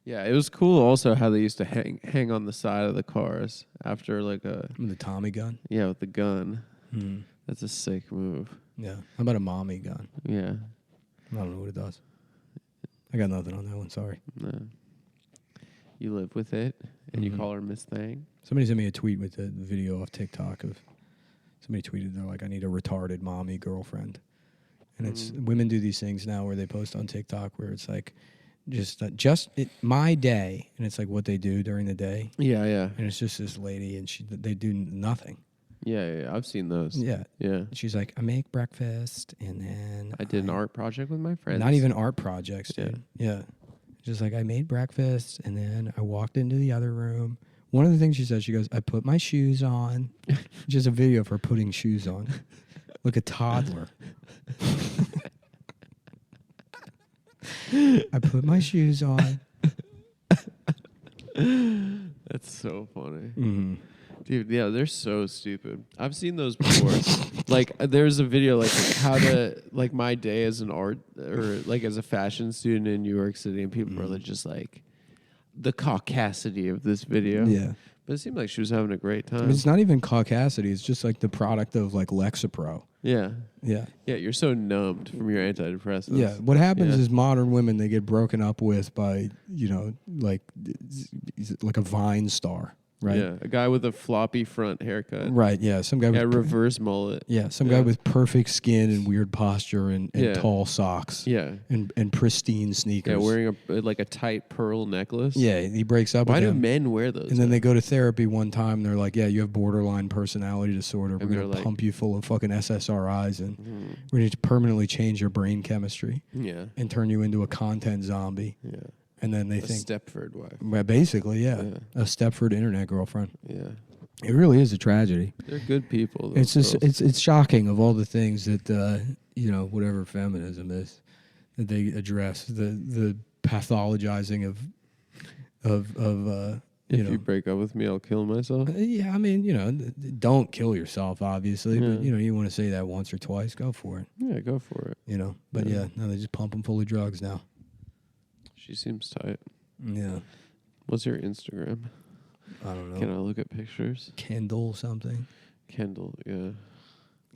Yeah, it was cool also how they used to hang on the side of the cars after like The Tommy gun? Yeah, with the gun. Mm-hmm. That's a sick move. Yeah. How about a mommy gun? Yeah. I don't know what it does. I got nothing on that one. Sorry. No. You live with it, and you call her Miss Thang? Somebody sent me a tweet with a video off TikTok of somebody tweeted, they're like, I need a retarded mommy girlfriend. And it's women do these things now where they post on TikTok where it's like, my day, and it's like what they do during the day. Yeah, yeah. And it's just this lady, and they do nothing. Yeah, I've seen those. Yeah. Yeah. She's like, I make breakfast, and then I did an art project with my friends. Not even art projects, dude. Yeah. Just like, I made breakfast, and then I walked into the other room. One of the things she said, she goes, I put my shoes on. Just a video of her putting shoes on. Like a toddler. I put my shoes on. That's so funny. Mm-hmm. Dude, yeah, they're so stupid. I've seen those before. Like, there's a video like how to like my day as an art or like as a fashion student in New York City, and people were just like the caucasity of this video. Yeah. But it seemed like she was having a great time. I mean, it's not even caucasity. It's just like the product of like Lexapro. Yeah. Yeah. Yeah, you're so numbed from your antidepressants. Yeah. What happens is modern women, they get broken up with by, like a Vine star, right? Yeah, a guy with a floppy front haircut. Right, yeah. Some guy with reverse mullet. Yeah, some guy with perfect skin and weird posture and tall socks. Yeah. And pristine sneakers. Yeah, wearing a tight pearl necklace. Yeah, he breaks up Why with do him. men wear those? And then they go to therapy one time and they're like, yeah, you have borderline personality disorder. And We're going to they're pump you full of fucking SSRIs and we're going to permanently change your brain chemistry. Yeah. And turn you into a content zombie. Yeah. And then they a think Stepford wife. Well, basically, yeah. A Stepford internet girlfriend. Yeah. It really is a tragedy. They're good people. It's just it's shocking of all the things that whatever feminism is that they address, the pathologizing of if you break up with me, I'll kill myself. Yeah, I mean, don't kill yourself, obviously, but you want to say that once or twice, go for it. Yeah, go for it. But no, they just pump them full of drugs now. She seems tight. Yeah. What's your Instagram? I don't know. Can I look at pictures? Kendall something. Kendall, yeah.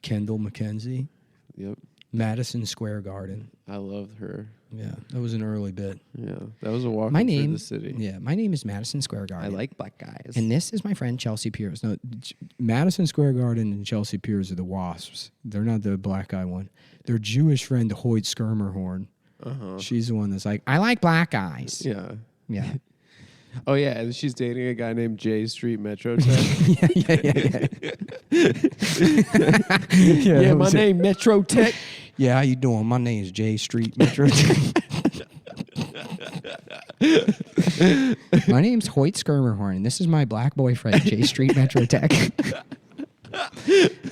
Kendall McKenzie. Yep. Madison Square Garden. I love her. Yeah, that was an early bit. Yeah, that was a walk through the city. Yeah, my name is Madison Square Garden. I like black guys. And this is my friend Chelsea Piers. No, Madison Square Garden and Chelsea Piers are the wasps. They're not the black guy one. Their Jewish friend Hoyt Skirmerhorn. She's the one that's like, I like black guys. Yeah. Yeah. Oh, yeah, and she's dating a guy named J Street Metro Tech. Yeah, my name Metro Tech. Yeah, how you doing? My name is J Street Metro Tech. My name's Hoyt Skirmerhorn, and this is my black boyfriend, J Street Metro Tech.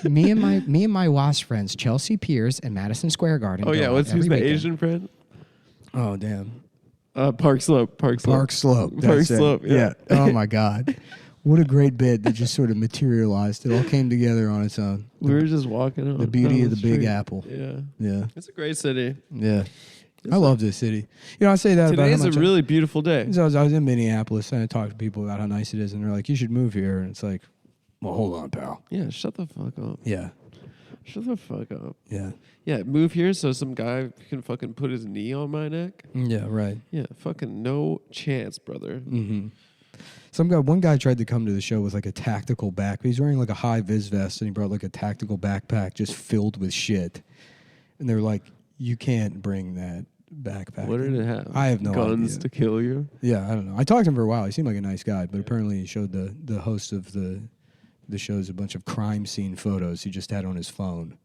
me and my wasp friends, Chelsea Piers and Madison Square Garden. Oh, yeah, who's the Asian friend? Oh, damn. Park Slope. Park Slope. Yeah. Oh my God, what a great bit that just sort of materialized. It all came together on its own. We were just walking on the beauty of the Big Apple. Yeah. Yeah. It's a great city. Yeah. I love this city. I say that Today about is a really beautiful day. I was in Minneapolis and I talked to people about how nice it is, and they're like, "You should move here." And it's like, "Well, hold on, pal." Yeah. Shut the fuck up. Yeah. Shut the fuck up. Yeah. Yeah, move here so some guy can fucking put his knee on my neck. Yeah, right. Yeah, fucking no chance, brother. Mm-hmm. One guy tried to come to the show with like a tactical backpack. He's wearing like a high vis vest, and he brought like a tactical backpack just filled with shit. And they're like, "You can't bring that backpack." What did it have? I have no idea. Guns to kill you? Yeah, I don't know. I talked to him for a while. He seemed like a nice guy, but apparently he showed the host of the show's a bunch of crime scene photos he just had on his phone.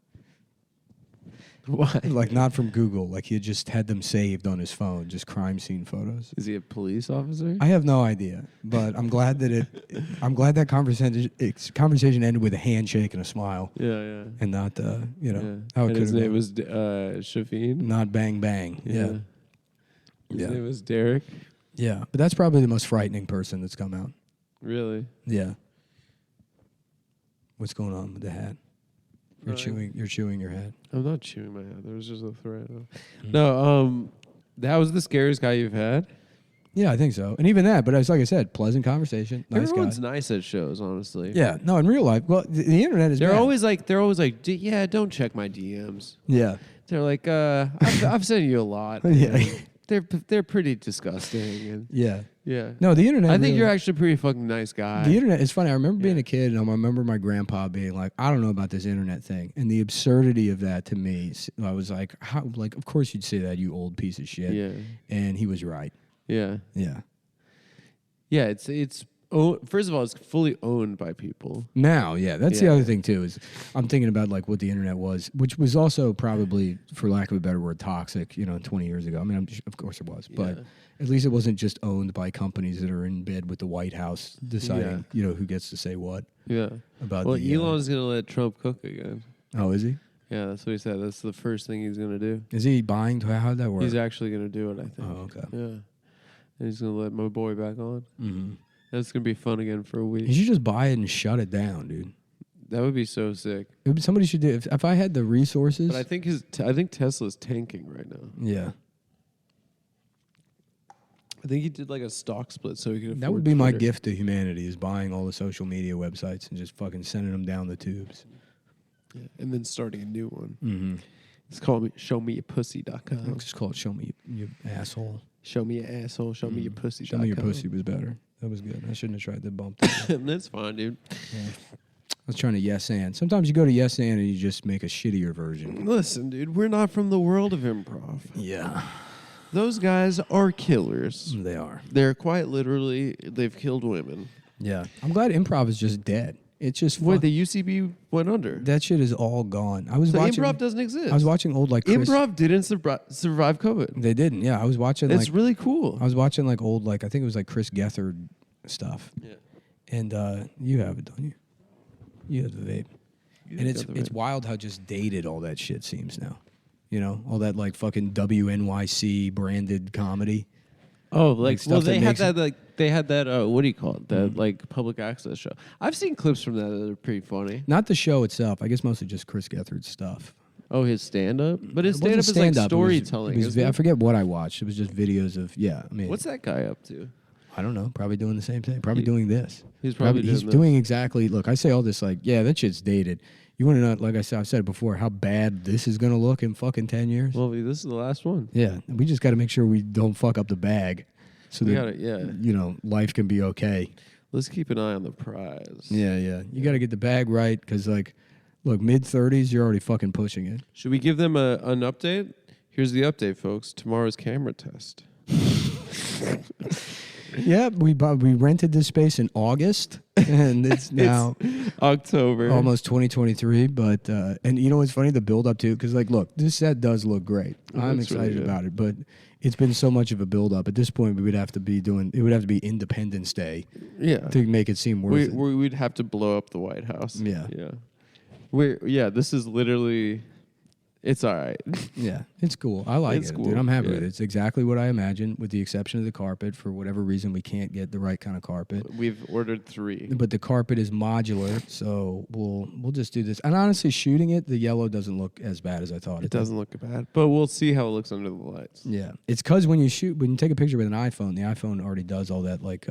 Why? Like not from Google. Like he had just had them saved on his phone, just crime scene photos. Is he a police officer? I have no idea, but I'm glad that conversation ended with a handshake and a smile. Yeah. And not how it and could his have name been. was Shafeen. Not bang bang. Yeah. His name was Derek. Yeah, but that's probably the most frightening person that's come out. Really? Yeah. What's going on with the hat? You're chewing your hat. I'm not chewing my hat. There was just a thread. No, that was the scariest guy you've had? Yeah, I think so. And even that, but it's like I said, pleasant conversation, nice Everyone's guy. nice at shows, honestly. Yeah, no, in real life, well, the internet is They're bad. always like, yeah, don't check my DMs. Yeah. They're like, I've sent you a lot. Yeah. They're pretty disgusting. And Yeah. yeah. No, the internet. I think really, you're actually a pretty fucking nice guy. The internet is funny. I remember being a kid, and I remember my grandpa being like, "I don't know about this internet thing," and the absurdity of that to me. I was like, "How? Like, of course you'd say that, you old piece of shit." Yeah. And he was right. Yeah. Yeah. Yeah. It's first of all, it's fully owned by people. Now, yeah, that's the other thing too. Is I'm thinking about like what the internet was, which was also probably, for lack of a better word, toxic. 20 years ago. I mean, of course it was, but at least it wasn't just owned by companies that are in bed with the White House deciding, who gets to say what. Yeah. About well, Elon's gonna let Trump cook again. Oh, is he? Yeah, that's what he said. That's the first thing he's gonna do. Is he buying? How'd that work? He's actually gonna do it, I think. Oh, okay. Yeah. And he's gonna let my boy back on. Mm-hmm. That's going to be fun again for a You week. should just buy it and shut it down, dude. That would be so sick. Somebody should do. If I had the resources, But I think Tesla's tanking right now. yeah, I think he did like a stock split so he could afford that would be my Twitter. gift to humanity: is buying all the social media websites and just fucking sending them down the tubes. Yeah. And then starting a new one. Mm-hmm. It's called showmeyourpussy.com. Just call it "Show Me You Asshole." Show me your asshole. Show me your pussy. Show Me Your Pussy was better. That was good. I shouldn't have tried to bump that. That's fine, dude. Yeah. I was trying to yes and. Sometimes you go to yes and you just make a shittier version. Listen, dude, we're not from the world of improv. Yeah, Those guys are killers. they are. They're quite literally, they've killed women. Yeah, I'm glad improv is just dead. It's just Wait, the UCB went under. that shit is all gone. I was So watching. improv doesn't exist. I was watching old like Chris, Improv didn't survive COVID. They didn't. Yeah, I was watching. It's like, really cool. I was watching like old like I think it was like Chris Gethard stuff. Yeah. And you have it, don't you? You have the vape. And it's wild how just dated all that shit seems now. You know, all that like fucking WNYC branded comedy. Oh, like stuff well, that they had makes that they had that what do you call it? That like public access show. I've seen clips from that are pretty funny. Not the show itself. I guess mostly just Chris Gethard's stuff. Oh, his stand up, but his It wasn't stand up is like stand-up, storytelling. It was, isn't I it? forget what I watched. It was just videos of I mean, What's that guy up to? I don't know. Probably doing the same thing. Probably doing this. He's probably he's doing doing exactly. Look, I say all this like, yeah, that shit's dated. You want to know? Like I've said it before, how bad this is gonna look in fucking 10 years. Well, this is the last one. Yeah, we just got to make sure we don't fuck up the bag, so We that gotta, yeah. you know life can be okay. Let's keep an eye on the prize. Yeah, yeah. You got to get the bag right because like, look, mid-30s, you're already fucking pushing it. Should we give them an update? Here's the update, folks. Tomorrow's camera test. Yeah, we rented this space in August, and it's now October. almost 2023. But and you know what's funny? The build up to because like, look, this set does look great. I'm looks really excited good. about it, but it's been so much of a build up. At this point, we would have to be it would have to be Independence Day Yeah. to make it seem worth it. We'd have to blow up the White House. Yeah. Yeah. This is literally, it's all right. Yeah, it's cool. I like It's it, cool, dude. I'm happy yeah. with it. It's exactly what I imagined, with the exception of the carpet. For whatever reason, we can't get the right kind of carpet. We've ordered 3. But the carpet is modular, so we'll just do this. And honestly, shooting it, the yellow doesn't look as bad as I thought. It doesn't look bad, but we'll see how it looks under the lights. Yeah, it's because when you take a picture with an iPhone, the iPhone already does all that, like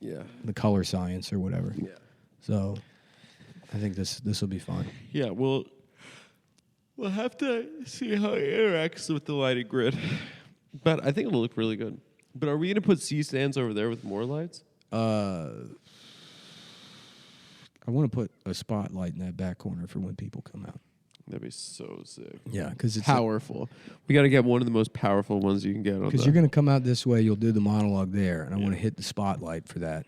Yeah. the color science or whatever. Yeah. So I think this will be fun. Yeah, we'll have to see how it interacts with the lighting grid. But I think it'll look really good. But are we going to put C-stands over there with more lights? I want to put a spotlight in that back corner for when people come out. That'd be so sick. Yeah, because it's Powerful. We got to get one of the most powerful ones you can get on because you're going to come out this way, you'll do the monologue there, and I want to hit the spotlight for that.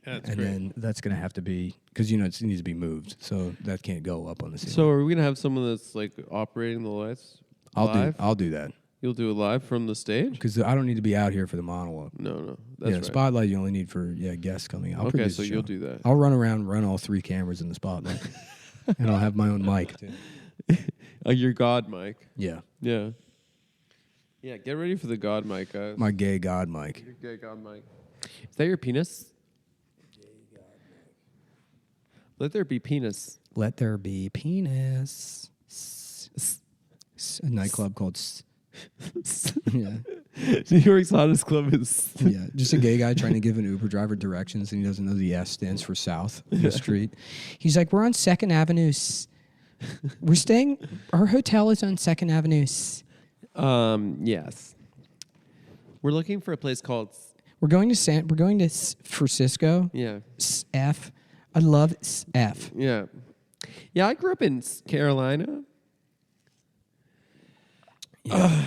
That's and then that's going to have to be because it needs to be moved, so that can't go up on the ceiling. So are we going to have someone that's like operating the lights live? I'll do that You'll do it live from the stage? because I don't need to be out here for the monologue. No. That's right. Spotlight you only need for guests coming. I'll Okay, produce so the show. you'll do that. I'll run all 3 cameras in the spotlight, and I'll have my own mic too. Your God mic. Yeah, Yeah. Yeah, get ready for the God mic, guys. my gay god mic. Your gay God mic. Is that your penis? Let there be penis. Let there be penis. A nightclub called. Yeah. New York's hottest club is. Yeah, just a gay guy trying to give an Uber driver directions, and he doesn't know the S stands for South in the street. He's like, "We're on 2nd Avenue. We're staying. Our hotel is on 2nd Avenue. Yes. We're looking for a place called. We're going to Francisco. Yeah. F. I love F. Yeah. Yeah, I grew up in Carolina. Yeah.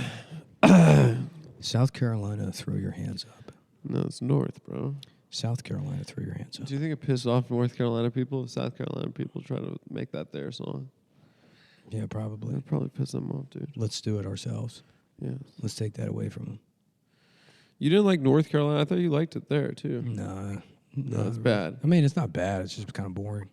South Carolina, throw your hands up. No, it's north, bro. South Carolina, throw your hands up. Do you think it pissed off North Carolina people if South Carolina people try to make that their song? Yeah, probably. That'd probably piss them off, dude. Let's do it ourselves. Yeah. Let's take that away from them. You didn't like North Carolina? I thought you liked it there, too. No, it's bad. I mean, it's not bad. It's just kind of boring.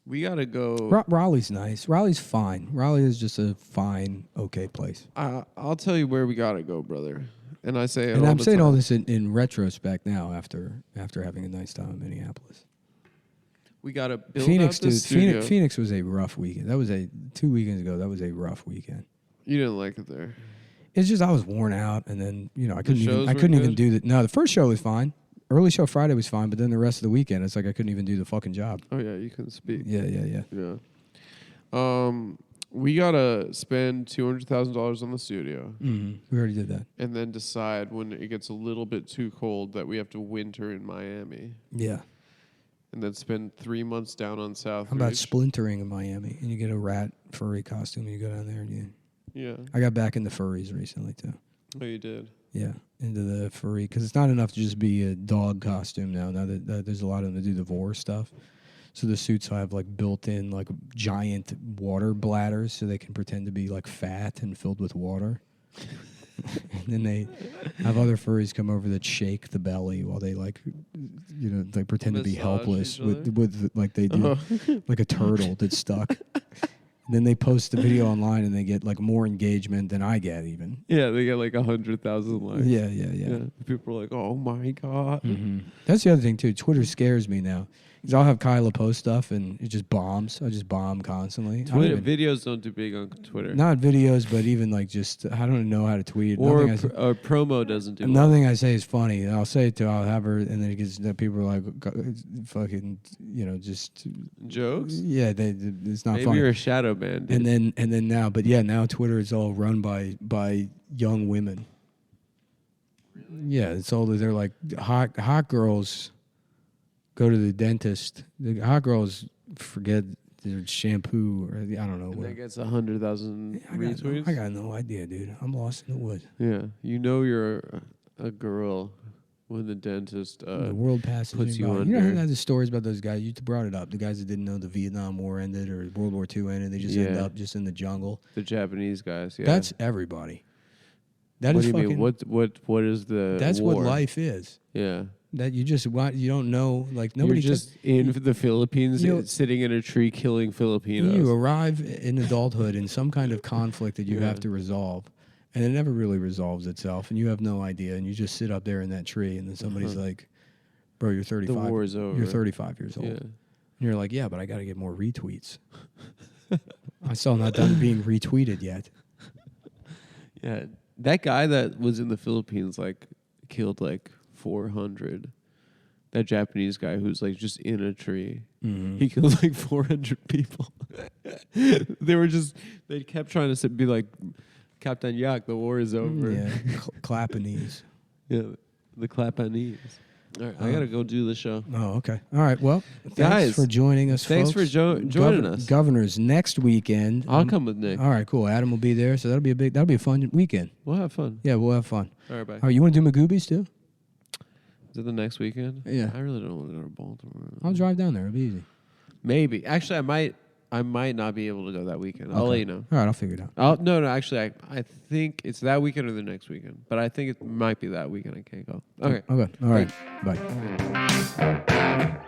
We got to go. Raleigh's nice. Raleigh's fine. Raleigh is just a fine, okay place. I'll tell you where we got to go, brother. And I say it And all I'm the saying time. all this in retrospect now after having a nice time in Minneapolis. We got to build Phoenix, out the dude. studio. Phoenix was a rough weekend. That was 2 weekends ago. That was a rough weekend. You didn't like it there. It's just I was worn out, and then I couldn't shows even weren't do that. No, the first show was fine. Early show Friday was fine, but then the rest of the weekend, it's like I couldn't even do the fucking job. Oh yeah, you couldn't speak. Yeah. Yeah. We gotta spend $200,000 on the studio, We already did that. and then decide when it gets a little bit too cold that we have to winter in Miami, Yeah. and then spend 3 months down on South. How about Beach. splintering in Miami, and you get a rat furry costume, and you go down there, and Yeah. I got back into furries recently too. Oh, you did. Yeah, into the furry, because it's not enough to just be a dog costume now. Now that there's a lot of them that do the vor stuff. So the suits have like built-in like giant water bladders, so they can pretend to be like fat and filled with water. And then they have other furries come over that shake the belly while they they pretend to be Massage helpless each other? with like they do like a turtle that's stuck. And then they post the video online and they get like more engagement than I get even. Yeah, they get like 100,000 likes. Yeah. People are like, "Oh my god." Mm-hmm. That's the other thing too. Twitter scares me now. Because I'll have Kyla post stuff and it just bombs. I just bomb constantly. Videos don't do big on Twitter. Not videos, but even like just, I don't know how to tweet. Or promo doesn't do Nothing I say is funny. And I'll say it to her, I'll have her, and then it gets, people are like, fucking, just. Jokes? Yeah, it's not Maybe funny. you're a shadow man, dude. And then now, now Twitter is all run by young women. Really? Yeah, it's all, they're like, hot girls go to the dentist. The hot girls forget their shampoo, or I don't know. And that gets 100,000 retweets? I got no idea, dude. I'm lost in the woods. Yeah. You know you're a girl when the dentist the world passes puts me you by. under. You know how the stories about those guys? You brought it up. The guys that didn't know the Vietnam War ended or World War II ended. They just end up just in the jungle. The Japanese guys, yeah. That's everybody. What do you mean? What is the That's war? what life is. Yeah. That you don't know, like nobody You're just in the Philippines, sitting in a tree killing Filipinos. You arrive in adulthood in some kind of conflict that you have to resolve, and it never really resolves itself, and you have no idea, and you just sit up there in that tree, and then somebody's like, "Bro, you're 35. The war is over. You're 35 years old." Yeah. And you're like, "Yeah, but I got to get more retweets." I'm still not done being retweeted yet. Yeah, that guy that was in the Philippines killed 400. That Japanese guy who's just in a tree. Mm-hmm. He killed 400 people. They kept trying to be like, Captain Yak, the war is over. Yeah, Clapanese. Yeah, the Clapanese. All right, I got to go do the show. Oh, okay. All right, well, thanks guys, for joining us, thanks folks. for joining us. Governors, next weekend. I'll come with Nick. All right, cool. Adam will be there, so that'll be a fun weekend. We'll have fun. Yeah, we'll have fun. All right, bye. All right, you want to do Magoobies too? Is it the next weekend? Yeah. I really don't want to go to Baltimore. I'll drive down there. It'll be easy. Maybe. Actually, I might not be able to go that weekend. I'll let you know. All right, I'll figure it out. No. Actually, I think it's that weekend or the next weekend. But I think it might be that weekend. I can't go. Okay. Okay. All right. Thanks. Bye.